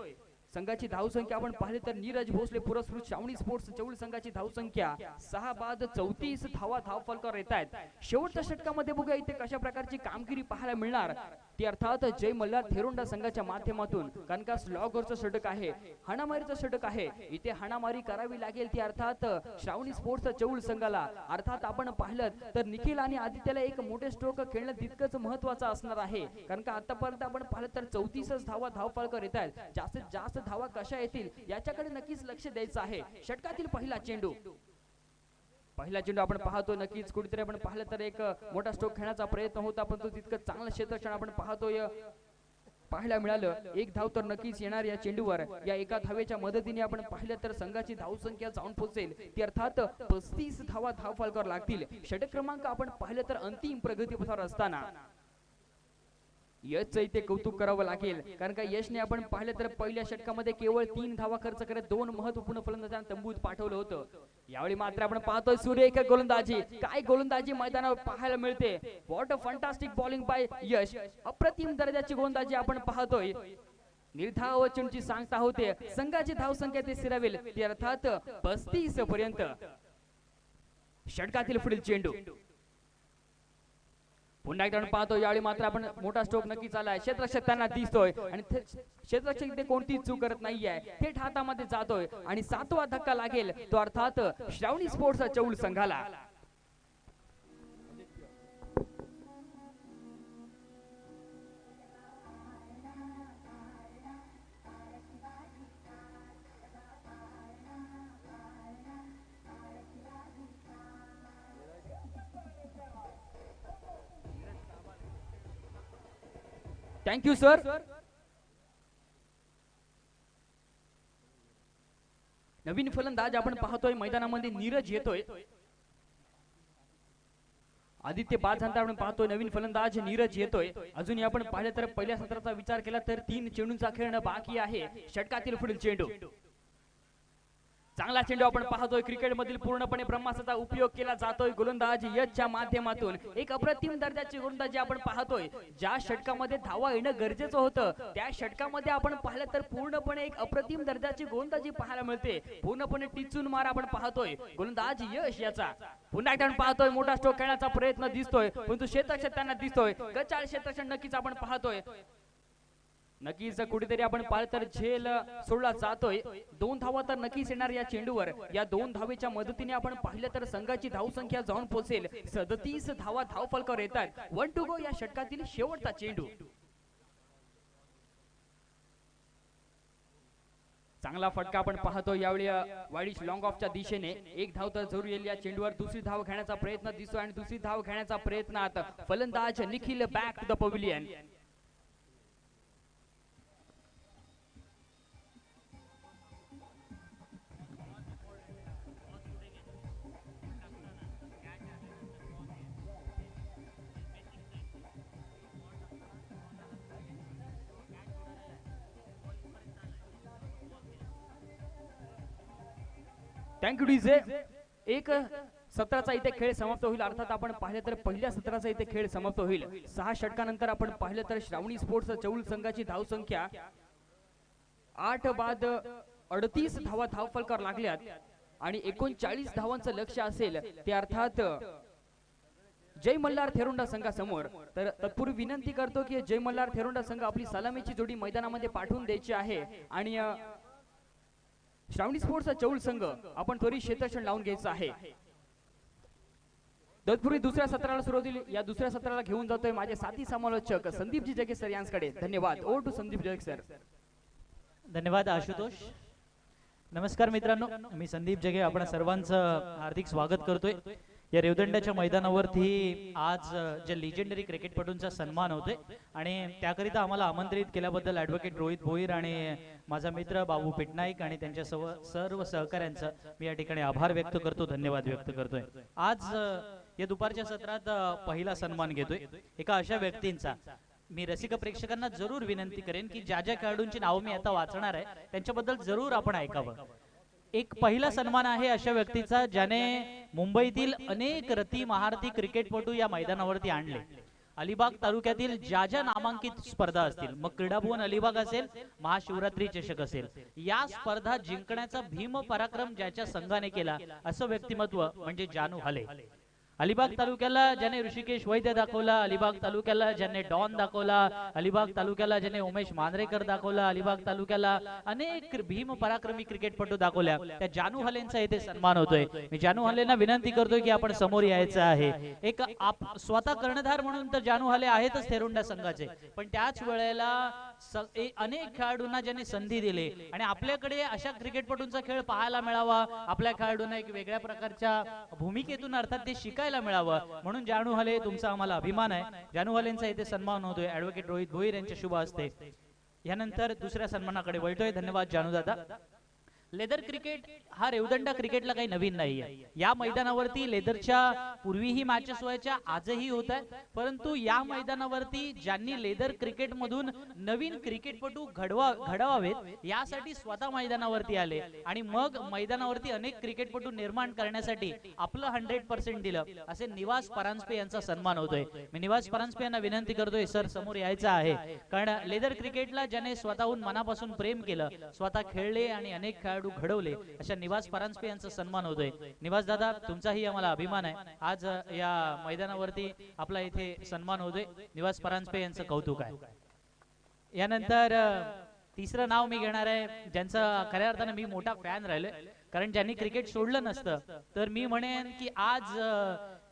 संघाची धावसंख्या आपण पाहिले तर नीरज भोसले पुरस्कृत श्रावणी स्पोर्ट्स चौल संघाची धावसंख्या 6 बाद 34 धावा धावफलकावर येत आहेत। शेवटच्या षटकामध्ये बघूया इथे कशा प्रकारची कामगिरी पाहायला मिळणार ती अर्थात जय मल्हार थेरोंडा संघाच्या माध्यमातून, कारण का स्लॉगरचं षटक आहे, हाणामारीचं षटक आहे, इथे हाणामारी करावी लागेल ती अर्थात श्रावणी स्पोर्ट्स चौल संघाला। अर्थात आपण पाहिलं तर निखिल आणि आदित्यला एक मोठे स्ट्रोक खेळणं तितकंच महत्त्वाचं असणार आहे, कारण का आतापर्यंत आपण पाहिलं तर 34 धावा धावफलकावर येत आहेत। जास्तीत जास्त धावा कशा येतील याच्याकडे नक्कीच लक्ष द्यायचं आहे। षटकातील पहिला चेंडू आपण पाहतो, नक्कीच कुठेतरी आपण पाहिलं तर एक मोठा स्ट्रोक खेळण्याचा प्रयत्न होता, पण तो तितकं चांगलं क्षेत्ररक्षण आपण पाहतोय पाहायला मिळालं। 1 धाव तर नक्कीच येणार या चेंडूवर। या एका धावेच्या मदतीने आपण पाहिलं तर संघाची धावसंख्या जाऊन पोहोचेल ती अर्थात 35 धावा धावफलकावर लागतील। षटक क्रमांक आपण पाहिलं तर अंतिम प्रगतीपथावर असताना यशचं इथे कौतुक करावं लागेल, कारण का यशने आपण पाहिलं तर पहिल्या षटकामध्ये केवळ 3 धावा खर्च करत 2 महत्त्वपूर्ण फलंदाजांना तंबूत पाठवलं होतं। यावेळी मात्र आपण पाहतोय सूर्यरेखा गोलंदाजी, काय गोलंदाजी मैदानावर पाहायला मिळते। What a fantastic bowling by Yash, अप्रतिम दर्जाची गोलंदाजी आपण पाहतोय। निर्धाव चेंडूची सांगता होते, संघाची धावसंख्या ते स्थिरावेल ती अर्थात 35 पर्यंत। षटकातील पुढील चेंडू पुन्हा एकदा पाहतो, यावेळी मात्र आपण मोठा स्ट्रोक नक्कीच आलाय, क्षेत्ररक्षक त्यांना दिसतोय आणि क्षेत्ररक्षक इथे कोणतीच चूक करत नाहीये, थेट हातामध्ये जातोय आणि 7वा धक्का लागेल तो अर्थात श्रावणी स्पोर्ट्स चौल संघाला। Thank you sir. नवीन फलंदाज आपण पाहतोय मैदानामध्ये नीरज येतोय, आदित्य बाद झाला आपण पाहतोय नवीन फलंदाज नीरज येतोय। अजूनही आपण पाहिलं तर पहिल्या सत्राचा विचार केला तर 3 चेंडूंचा खेळणं बाकी आहे। षटकातील पुढील चेंडू चांगला चेंडू आपण पाहतोय, क्रिकेट मधील पूर्णपणे ब्रह्मास्त्राचा उपयोग केला जातोय गोलंदाज यशच्या माध्यमातून। एक अप्रतिम दर्जाची गोलंदाजी आपण पाहतोय, ज्या षटकामध्ये धावा येणं गरजेचं होतं त्या षटकामध्ये आपण पाहिलं तर पूर्णपणे एक अप्रतिम दर्जाची गोलंदाजी पाहायला मिळते। पूर्णपणे टिचून मार आपण पाहतोय गोलंदाज यश याचा। पुन्हा एकदा पाहतोय मोठा स्ट्रोक खेळण्याचा प्रयत्न दिसतोय, परंतु क्षेत्ररक्षक त्यांना दिसतोय, गचाळ क्षेत्ररक्षण नक्कीच आपण पाहतोय। नक्कीच कुठेतरी आपण पाहिलं तर झेल सोडला जातोय. 2 धावा तर नक्कीच येणार या चेंडूवर. या 2 धावेच्या मदतीने आपण पाहिलं तर संघाची धावसंख्या जाऊन पोहोचेल 37 धावा धावफलकावर येतात. 1 टू गो या षटकातील शेवटचा चेंडू. चांगला फटका आपण पाहतो यावेळी वाईडिश लॉंग ऑफच्या दिशेने. एक धाव तर जरूर येईल या चेंडूवर. दुसरी धाव घेण्याचा प्रयत्न दिसतोय आणि दुसरी धाव घेण्याचा प्रयत्नात फलंदाज Nikhil back to the pavilion. Thank you DJ. एक सत्राचा इथे खेळ समाप्त होईल. अर्थात आपण पाहिलं तर पहिल्या सत्राचा इथे खेळ समाप्त होईल. 6 षटकानंतर आपण पाहिलं तर श्रावणी स्पोर्ट्स चौल संघाची धावसंख्या 8 बाद 38 धावा धावफलकावर लागल्यात आणि 39 धावांचं लक्ष्य असेल ते अर्थात जय मल्हार थेरोंडा संघासमोर. तर तत्पूर्वी विनंती करतो की जय मल्हार थेरोंडा संघ आपली सलामीची जोडी मैदानामध्ये पाठवून द्यायची आहे आणि श्रावणी स्पोर्ट्सचा चौल संघ आपण त्वरित क्षेत्ररक्षण लावून घ्यायचं आहे. तत्पूर्वी दुसऱ्या सत्राला सुरुवात होईल. या दुसऱ्या सत्राला घेऊन जातोय माझे साथी समालोचक संदीपजी जगे सर यांच्याकडे. धन्यवाद. ओव्हर टू संदीप जगे सर. धन्यवाद आशुतोष. नमस्कार मित्रांनो, मी संदीप जगे आपण सर्वांचं हार्दिक स्वागत करतोय. या रेवदंड्याच्या मैदानावरती आज जे लिजेंडरी क्रिकेटपटूंचा सन्मान होतोय आणि त्याकरिता आम्हाला आमंत्रित केल्याबद्दल ॲडव्होकेट रोहित भोईर आणि माझा मित्र बाबू पेटनाईक आणि त्यांच्या सर्व सहकाऱ्यांचा मी या ठिकाणी आभार व्यक्त करतो, धन्यवाद व्यक्त करतोय. आज या दुपारच्या सत्रात पहिला सन्मान घेतोय एका अशा व्यक्तींचा. मी रसिक प्रेक्षकांना जरूर विनंती करेन की ज्या ज्या खेळाडूंची नावं मी आता वाचणार आहे त्यांच्याबद्दल जरूर आपण ऐकावं. एक पहिला सन्मान आहे अशा व्यक्तीचा ज्याने मुंबईतील अनेक रती महारथी क्रिकेटपटू या मैदानावरती आणले. अलिबाग तालुक्यातील ज्या ज्या नामांकित स्पर्धा असतील, मग क्रीडाभवन अलिबाग असेल, महाशिवरात्री चषक असेल, या स्पर्धा जिंकण्याचा भीम पराक्रम ज्याच्या संघाने केला असं व्यक्तिमत्व म्हणजे जानू हले. अलिबाग तालुक्याला ज्याने ऋषिकेश वैद्य दाखवला, अलिबाग तालुक्याला ज्याने डॉन दाखवला, अलिबाग तालुक्याला ज्याने उमेश मांजरेकर दाखवला, अलिबाग तालुक्याला अनेक भीम पराक्रमी क्रिकेटपटू दाखवल्या, त्या जानू हलेंचा इथे सन्मान होतोय. मी जानू हलेंना विनंती करतोय की आपण समोर यायचं आहे. एक स्वतः कर्णधार म्हणून तर जानू हले आहेतच थेरोंडा संघाचे, पण त्याच वेळेला अनेक खेळाडूंना ज्यांनी संधी दिली आणि आपल्याकडे अशा क्रिकेटपटूंचा खेळ पाहायला मिळावा, आपल्या खेळाडूंना एक वेगळ्या प्रकारच्या भूमिकेतून अर्थात ते शिकायला मिळावं म्हणून जानू हले तुमचा आम्हाला अभिमान आहे. जानू हलेंचा इथे सन्मान होतोय ॲडव्होकेट रोहित भोईर यांच्या शुभ हस्ते. यानंतर दुसऱ्या सन्मानाकडे वळतोय. धन्यवाद जानू दादा. लेदर क्रिकेट हा रेवदंडा क्रिकेटला काही नवीन नाहीये. या मैदानावरती लेदरच्या पूर्वीही मॅचेस व्हायच्या, आजही होत आहे, परंतु या मैदानावरती ज्यांनी लेदर क्रिकेट मधून नवीन क्रिकेटपटू घडवावेत यासाठी स्वतः मैदानावरती आले आणि मग मैदानावरती अनेक क्रिकेटपटू निर्माण करण्यासाठी आपलं 100% दिलं. असे निवास परांजपे यांचा सन्मान होतोय. मी निवास परांजपे यांना विनंती करतोय सर समोर यायचं आहे, कारण लेदर क्रिकेटला ज्याने स्वतःहून मनापासून प्रेम केलं, स्वतः खेळले आणि अनेक घडवले अशा निवास परांजपे यांचा सन्मान होतोय. निवास दादा तुमचाही आम्हाला अभिमान आहे. आज या मैदानावरती आपला इथे सन्मान होतोय. निवास परांजपे यांचं कौतुक आहे. यानंतर तिसरं नाव मी घेणार आहे ज्यांचा खऱ्या अर्थाने मी मोठा फॅन राहिलोय, कारण ज्यांनी क्रिकेट सोडलं नसतं तर मी म्हणेन की आज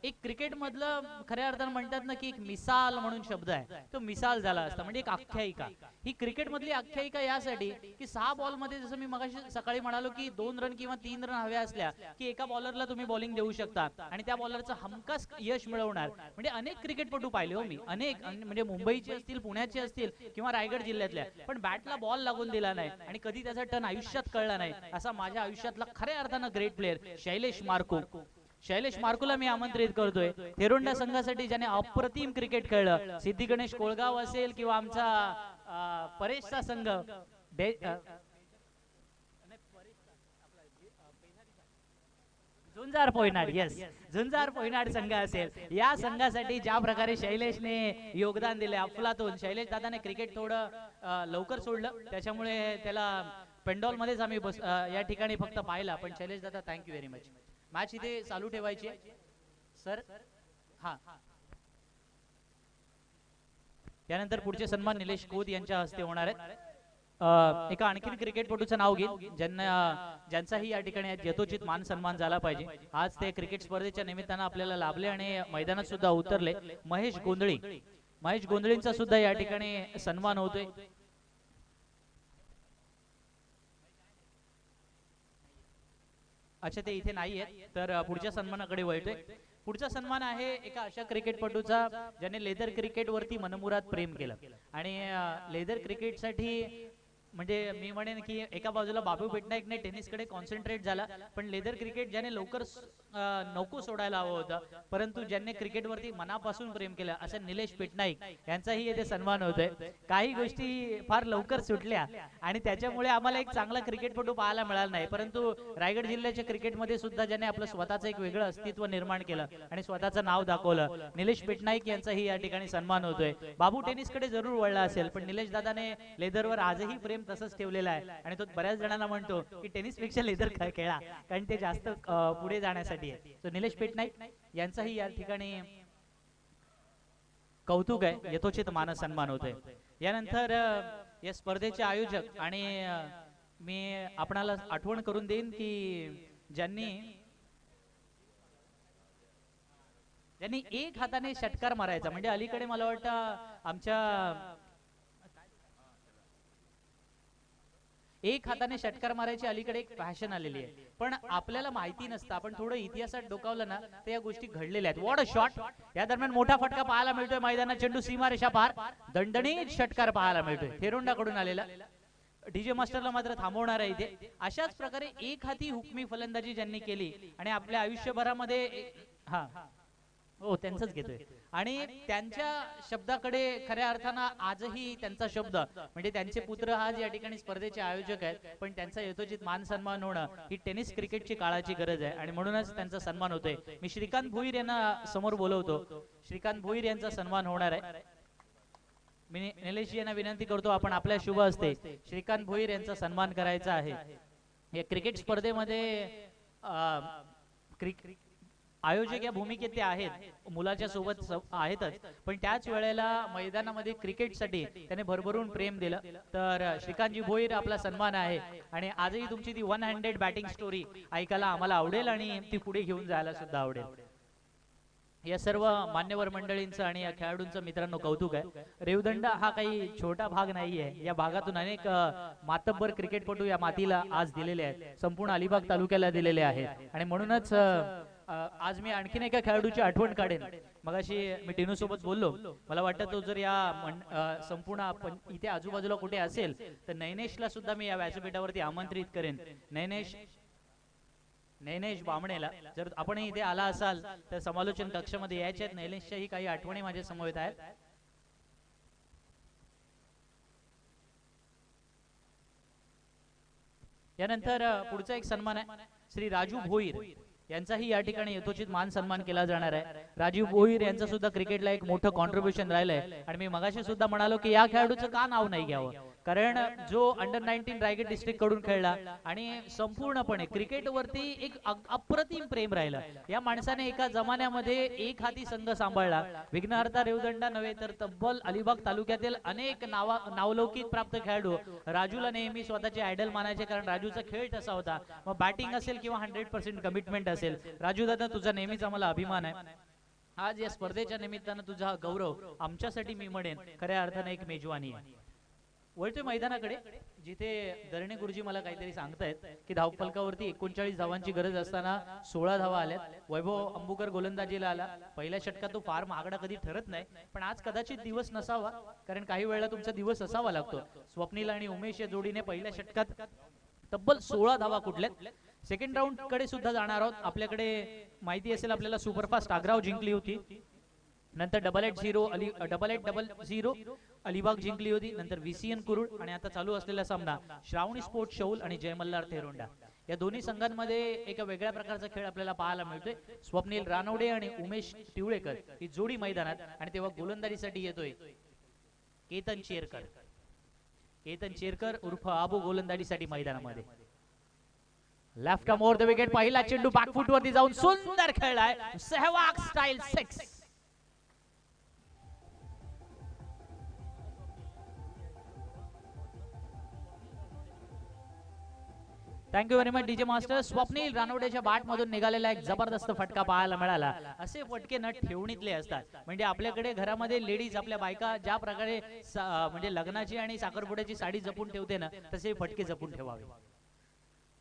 एक क्रिकेट मधलं खऱ्या अर्थाने म्हणतात ना की एक मिसाल म्हणून शब्द आहे, तो मिसाल झाला असता, म्हणजे एक आख्यायिका. ही क्रिकेट मधली आख्यायिका यासाठी की 6 बॉल मध्ये जसं मी मगाशी सकाळी म्हणालो की 2 रन किंवा 3 रन हव्या असल्या की एका बॉलरला तुम्ही बॉलिंग देऊ शकता आणि त्या बॉलरचं हमखास यश मिळवणार. म्हणजे अनेक क्रिकेटपटू पाहिले हो मी, अनेक, म्हणजे मुंबईचे असतील, पुण्याचे असतील किंवा रायगड जिल्ह्यातल्या, पण बॅटला बॉल लागून दिला नाही आणि कधी त्याचा टर्न आयुष्यात कळला नाही. असा माझ्या आयुष्यातला खऱ्या अर्थानं ग्रेट प्लेअर शैलेश मार्को. शैलेश मार्कोला मी आमंत्रित करतोय. थेरोंडा संघासाठी ज्याने अप्रतिम क्रिकेट खेळलं, सिद्धी गणेश कोळगाव असेल किंवा आमचा परेशचा संघ झुंजार पोयनाड, येस झुंजार पोयनाड संघ असेल, या संघासाठी ज्या प्रकारे शैलेशने योगदान दिले अफलातून. शैलेश दादाने क्रिकेट थोडं लवकर सोडलं, त्याच्यामुळे त्याला पेंडॉल मध्येच आम्ही या ठिकाणी फक्त पाहिला, पण शैलेश दादा थँक्यू व्हेरी मच. मॅच इथे चालू ठेवायची सर. हा यानंतर पुढचे सन्मान निलेश खोत यांच्या हस्ते होणार आहेत. एका आणखीन क्रिकेटपटूचं नाव घेईन ज्यांचाही या ठिकाणी यथोचित मान सन्मान झाला पाहिजे. आज ते क्रिकेट स्पर्धेच्या निमित्तानं आपल्याला लाभले आणि मैदानात सुद्धा उतरले. महेश गोंधळींचा सुद्धा या ठिकाणी सन्मान होतोय. अच्छा, ते इथे नाही आहेत, तर पुढच्या सन्मानाकडे वळतोय. पुढचा सन्मान आहे एका अशा क्रिकेटपटूचा ज्याने लेदर क्रिकेट वरती मनमुराद प्रेम केलं आणि लेदर क्रिकेटसाठी म्हणजे मी म्हणेन की एका बाजूला बाबू पेटनाईकने टेनिसकडे कॉन्सन्ट्रेट झाला, पण लेदर क्रिकेट ज्याने लवकर नको सोडायला हवं होतं परंतु ज्यांनी क्रिकेटवरती मनापासून प्रेम केलं अशा निलेश पेटनाईक यांचाही येथे सन्मान होतोय. काही गोष्टी फार लवकर सुटल्या आणि त्याच्यामुळे आम्हाला एक चांगला क्रिकेटपटू पाहायला मिळाला नाही, परंतु रायगड जिल्ह्याच्या क्रिकेटमध्ये सुद्धा ज्याने आपलं स्वतःचं एक वेगळं अस्तित्व निर्माण केलं आणि स्वतःचं नाव दाखवलं, निलेश पेटनाईक यांचाही या ठिकाणी सन्मान होतोय. बाबू टेनिसकडे जरूर वळला असेल, पण निलेश दादाने लेदरवर आजही प्रेम तसंच ठेवलेलं आहे आणि तो बऱ्याच जणांना म्हणतो की टेनिस पेक्षा लेदर खेळा, कारण ते जास्त पुढे जाण्यासाठी आहे. सो निलेश पेटनाईक यांचाही या ठिकाणी कौतुक आहे, यथोचित मान सन्मान होतोय. यानंतर या स्पर्धेचे आयोजक आणि मी आपणाला आठवण करून देईन की ज्यांनी एक हाताने षटकार मारायचा, म्हणजे अलीकडे मला वाटतं आमच्या एक हाताने षटकार मारायची अलीकडे एक फॅशन आलेली आहे, पण आपल्याला माहिती नसतं. आपण थोडं इतिहासात डोकावलं ना तर या गोष्टी घडलेल्या आहेत. What a shot. या दरम्यान मोठा फटका पाहायला मिळतोय मैदानात, चेंडू सीमारेषा पार, दणदणीत षटकार पाहायला मिळतोय थेरोंडा कडून आलेला. डीजे मास्टरला मात्र थांबवणार आहे इथे. अशाच प्रकारे एक हाती हुकमी फलंदाजी ज्यांनी केली आणि आपल्या आयुष्यभरामध्ये हा हो त्यांचंच घेतोय आणि त्यांच्या शब्दाकडे खऱ्या अर्थानं आजही त्यांचा शब्द म्हणजे त्यांचे पुत्र आज या ठिकाणी स्पर्धेचे आयोजक आहेत, पण त्यांचा यथोचित मान सन्मान होणं ही टेनिस क्रिकेटची काळाची गरज आहे आणि म्हणूनच त्यांचा सन्मान होतोय. मी श्रीकांत भोईर यांना समोर बोलवतो. श्रीकांत भोईर यांचा सन्मान होणार आहे. मी निलेश यांना विनंती करतो आपण आपल्या शुभ हस्ते श्रीकांत भोईर यांचा सन्मान करायचा आहे. या क्रिकेट स्पर्धेमध्ये आयोजक या भूमिकेत ते आहेत, मुलाच्या सोबत आहेतच, पण त्याच वेळेला मैदानामध्ये क्रिकेटसाठी त्याने भरभरून प्रेम दिलं. तर श्रीकांतजी भोईर आपला सन्मान आहे आणि आजही तुमची ती 100 बॅटिंग स्टोरी ऐकायला आम्हाला आवडेल आणि ती पुढे घेऊन जायला सुद्धा आवडेल. या सर्व मान्यवर मंडळींचं आणि या खेळाडूंचं मित्रांनो कौतुक आहे. रेवदंड हा काही छोटा भाग नाहीये, या भागातून अनेक मातब्बर क्रिकेटपटू या मातीला आज दिलेले आहेत, संपूर्ण अलिबाग तालुक्याला दिलेले आहेत आणि म्हणूनच आज मी आणखीन एका खेळाडूची आठवण काढेन. मगाशी मी टिनू सोबत बोललो, मला वाटतं तो जर या संपूर्ण इथे आजूबाजूला कुठे असेल तर नैनेशला सुद्धा मी या व्यासपीठावरती आमंत्रित करेन. नैनेश बामणेला जर आपण इथे आला असाल तर समालोचन कक्षामध्ये यायचे आहेत. नैनेशच्याही काही आठवणी माझ्या समवेत आहेत. यानंतर पुढचा एक सन्मान आहे श्री राजू भोईर यांचाही या ठिकाणी यथोचित मान सन्मान केला जाणार आहे. राजीव भोईर यांचं सुद्धा क्रिकेटला एक मोठं कॉन्ट्रीब्युशन राहिलंय आणि मी मगाशी सुद्धा म्हणालो की या खेळाडूचं का नाव नाही घ्यावं, कारण जो अंडर-19 रायगड डिस्ट्रिक्ट कडून खेळला आणि संपूर्णपणे क्रिकेटवरती एक अप्रतिम प्रेम राहिलं. या माणसाने एका जमान्यामध्ये एक हाती संघ सांभाळला. विघ्नहर्ता रेवदंडा नव्हे तर तब्बल अलिबाग तालुक्यातील अनेक नावलौकिक प्राप्त खेळाडू राजूला नेहमी स्वतःचे आयडल मानायचे, कारण राजूचा खेळ तसा होता. मग बॅटिंग असेल किंवा 100% कमिटमेंट असेल. राजू दादा तुझा नेहमीच आम्हाला अभिमान आहे. आज या स्पर्धेच्या निमित्तानं तुझा गौरव आमच्यासाठी मी म्हणेन खऱ्या अर्थाने एक मेजवानी आहे. वळतोय मैदानाकडे जिथे दरणे गुरुजी मला काहीतरी सांगतायत की धावफलकावरती 39 धावांची गरज असताना 16 धावा आल्यात. वैभव अंबुकर गोलंदाजीला आला. पहिल्या षटकात तो फार महागडा कधी ठरत नाही, पण आज कदाचित दिवस नसावा, कारण काही वेळेला तुमचा दिवस असावा लागतो. स्वप्नील आणि उमेश या जोडीने पहिल्या षटकात तब्बल 16 धावा कुठल्यात. सेकंड राऊंड कडे सुद्धा जाणार आहोत. आपल्याकडे माहिती असेल आपल्याला सुपरफास्ट आग्राव जिंकली होती, नंतर 88-0 अलिबाग जिंकली होती, नंतर VCN कुरुड आणि आता चालू असलेला सामना श्रावणी स्पोर्ट्स शौल आणि जयमल्लार थेरोंडा. या दोन्ही संघांमध्ये एका वेगळ्या प्रकारचा खेळ आपल्याला पाहायला मिळतोय. स्वप्नील रानवडे आणि उमेश तिवळेकर ही जोडी मैदानात आणि तेव्हा गोलंदाजीसाठी येतोय केतन चेरकर उर्फ आबू गोलंदाजीसाठी मैदानामध्ये. Left arm over the wicket. पहिला चेंडू बॅकफुट वरती जाऊन सुंदर खेळलाय. Sehwag style 6. Thank you very much DJ master. Swapnil रानवडेच्या बाट मधून निघालेला एक जबरदस्त फटका पाहायला मिळाला. असे फटके न ठेवणीतले असतात. म्हणजे आपल्याकडे घरामध्ये लेडीज आपल्या बायका ज्या प्रकारे म्हणजे लग्नाची आणि साखरपुड्याची साडी जपून ठेवते ना, तसे फटके जपून ठेवावे.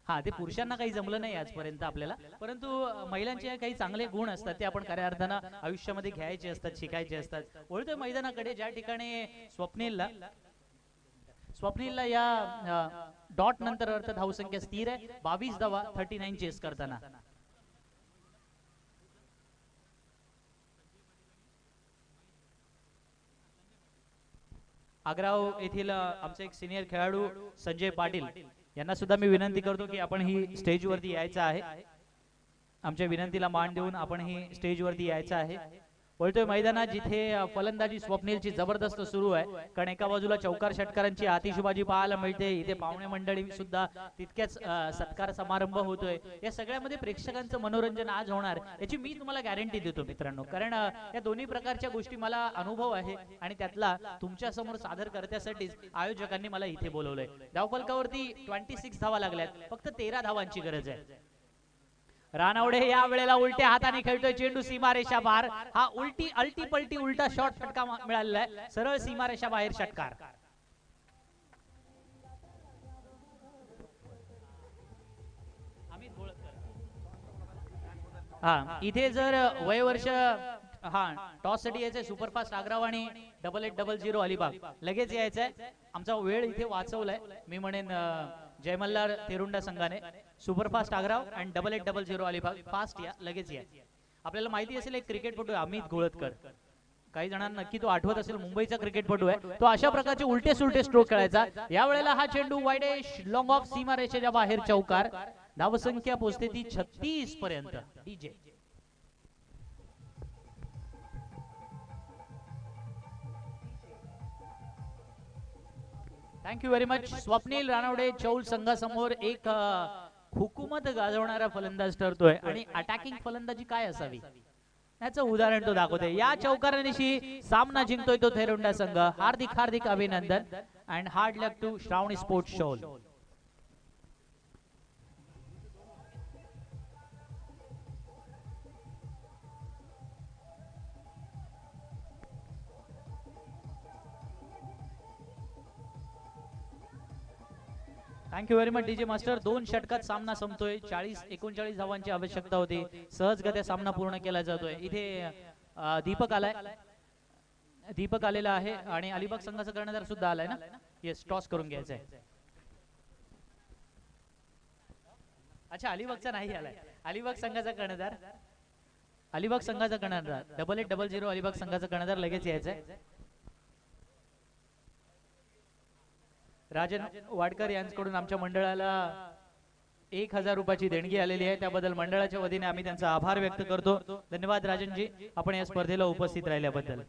हा, ते पुरुषांना काही जमलं नाही आजपर्यंत आपल्याला, परंतु महिलांचे काही चांगले गुण असतात ते आपण खऱ्या अर्थानं आयुष्यामध्ये घ्यायचे असतात, शिकायचे असतात. वळतोय मैदानाकडे ज्या ठिकाणी स्वप्नीलला या डॉट नंतर अर्थ धावसंख्या स्थिर आहे 22 धावा 39 चेस करताना. आग्राव येथील आमचे एक सिनियर खेळाडू संजय पाटील यांना सुद्धा मी विनंती करतो की आपण ही स्टेजवरती यायचं आहे. आमच्या विनंतीला मान देऊन आपण ही स्टेजवरती यायचं आहे. वळतोय मैदानात जिथे फलंदाजी स्वप्नीलची जबरदस्त सुरू आहे, कारण एका बाजूला चौकार षटकारांची आतिषबाजी पाहायला मिळते, इथे पाहुणे मंडळी सुद्धा तितक्याच सत्कार समारंभ होतोय. या सगळ्यामध्ये प्रेक्षकांचं मनोरंजन आज होणार याची मी तुम्हाला गॅरंटी देतो मित्रांनो, कारण या दोन्ही प्रकारच्या गोष्टी मला अनुभव आहे आणि त्यातला तुमच्या समोर सादर करण्यासाठीच आयोजकांनी मला इथे बोलवलंय. धावफलकावरती 26 धावा लागल्यात, फक्त 13 धावांची गरज आहे. रानवडे या वेळेला उलट्या हाताने खेळतोय, चेंडू सीमारेषा बाहेर. हा अल्टी पलटी उलटा शॉट फटका मिळालेला आहे, सरळ सीमारेषा बाहेर षटकार. हा, इथे जर वयवर्ष टॉस साठी यायचंय सुपरफास्ट आग्राव आणि 8800 अलिबाग लगेच यायचंय. आमचा वेळ इथे वाचवलाय मी म्हणेन जयमल्लार तेरुंडा संघाने. सुपरफास्ट आग्राव आणि 8800 अलिबाग फास्ट या, लगेच या. आपल्याला माहिती असेल एक क्रिकेटपटू आहे अमित घोळतकर, काही जणांना नक्की तो आठवत असेल, मुंबईचा क्रिकेटपटू आहे तो. अशा प्रकारचे उलटे सुलटे स्ट्रोक खेळायचा. या वेळेला हा चेंडू वाईडेश लॉंग ऑफ सीमारेषेच्या बाहेर चौकार. धावसंख्या पोहोचते ती 36 पर्यंत. DJ thank you very much. Swapnil Ranwade Chaul संघासमोर एक हुकूमत गाजवणारा फलंदाज ठरतोय आणि अटॅकिंग फलंदाजी काय असावी याचं उदाहरण तो दाखवतोय. या चौकारांशी सामना जिंकतोय तो थेरुंडा संघ. हार्दिक हार्दिक अभिनंदन and hard luck to Shravani sports Chaul. Thank you very much DJ master. 2 षटकात सामना संपतोय. 39 धावांची आवश्यकता होती, सहजगत्या सामना पूर्ण केला जातोय. इथे दीपक आलेला आहे आणि अलिबाग संघाचा कर्णधार सुद्धा आलाय ना. येस, टॉस करून घ्यायचा आहे. अच्छा, अलिबागचा नाही आलाय, अलिबाग संघाचा कर्णधार 8800 अलिबाग संघाचा कर्णधार लगेच यायचा आहे. राजन वाडकर यांच्याकडून आमच्या मंडळाला 1000 रुपयाची देणगी आलेली आहे, त्याबद्दल मंडळाच्या वतीने आम्ही त्यांचा आभार व्यक्त करतो. धन्यवाद राजनजी, आपण या स्पर्धेला उपस्थित राहिल्याबद्दल.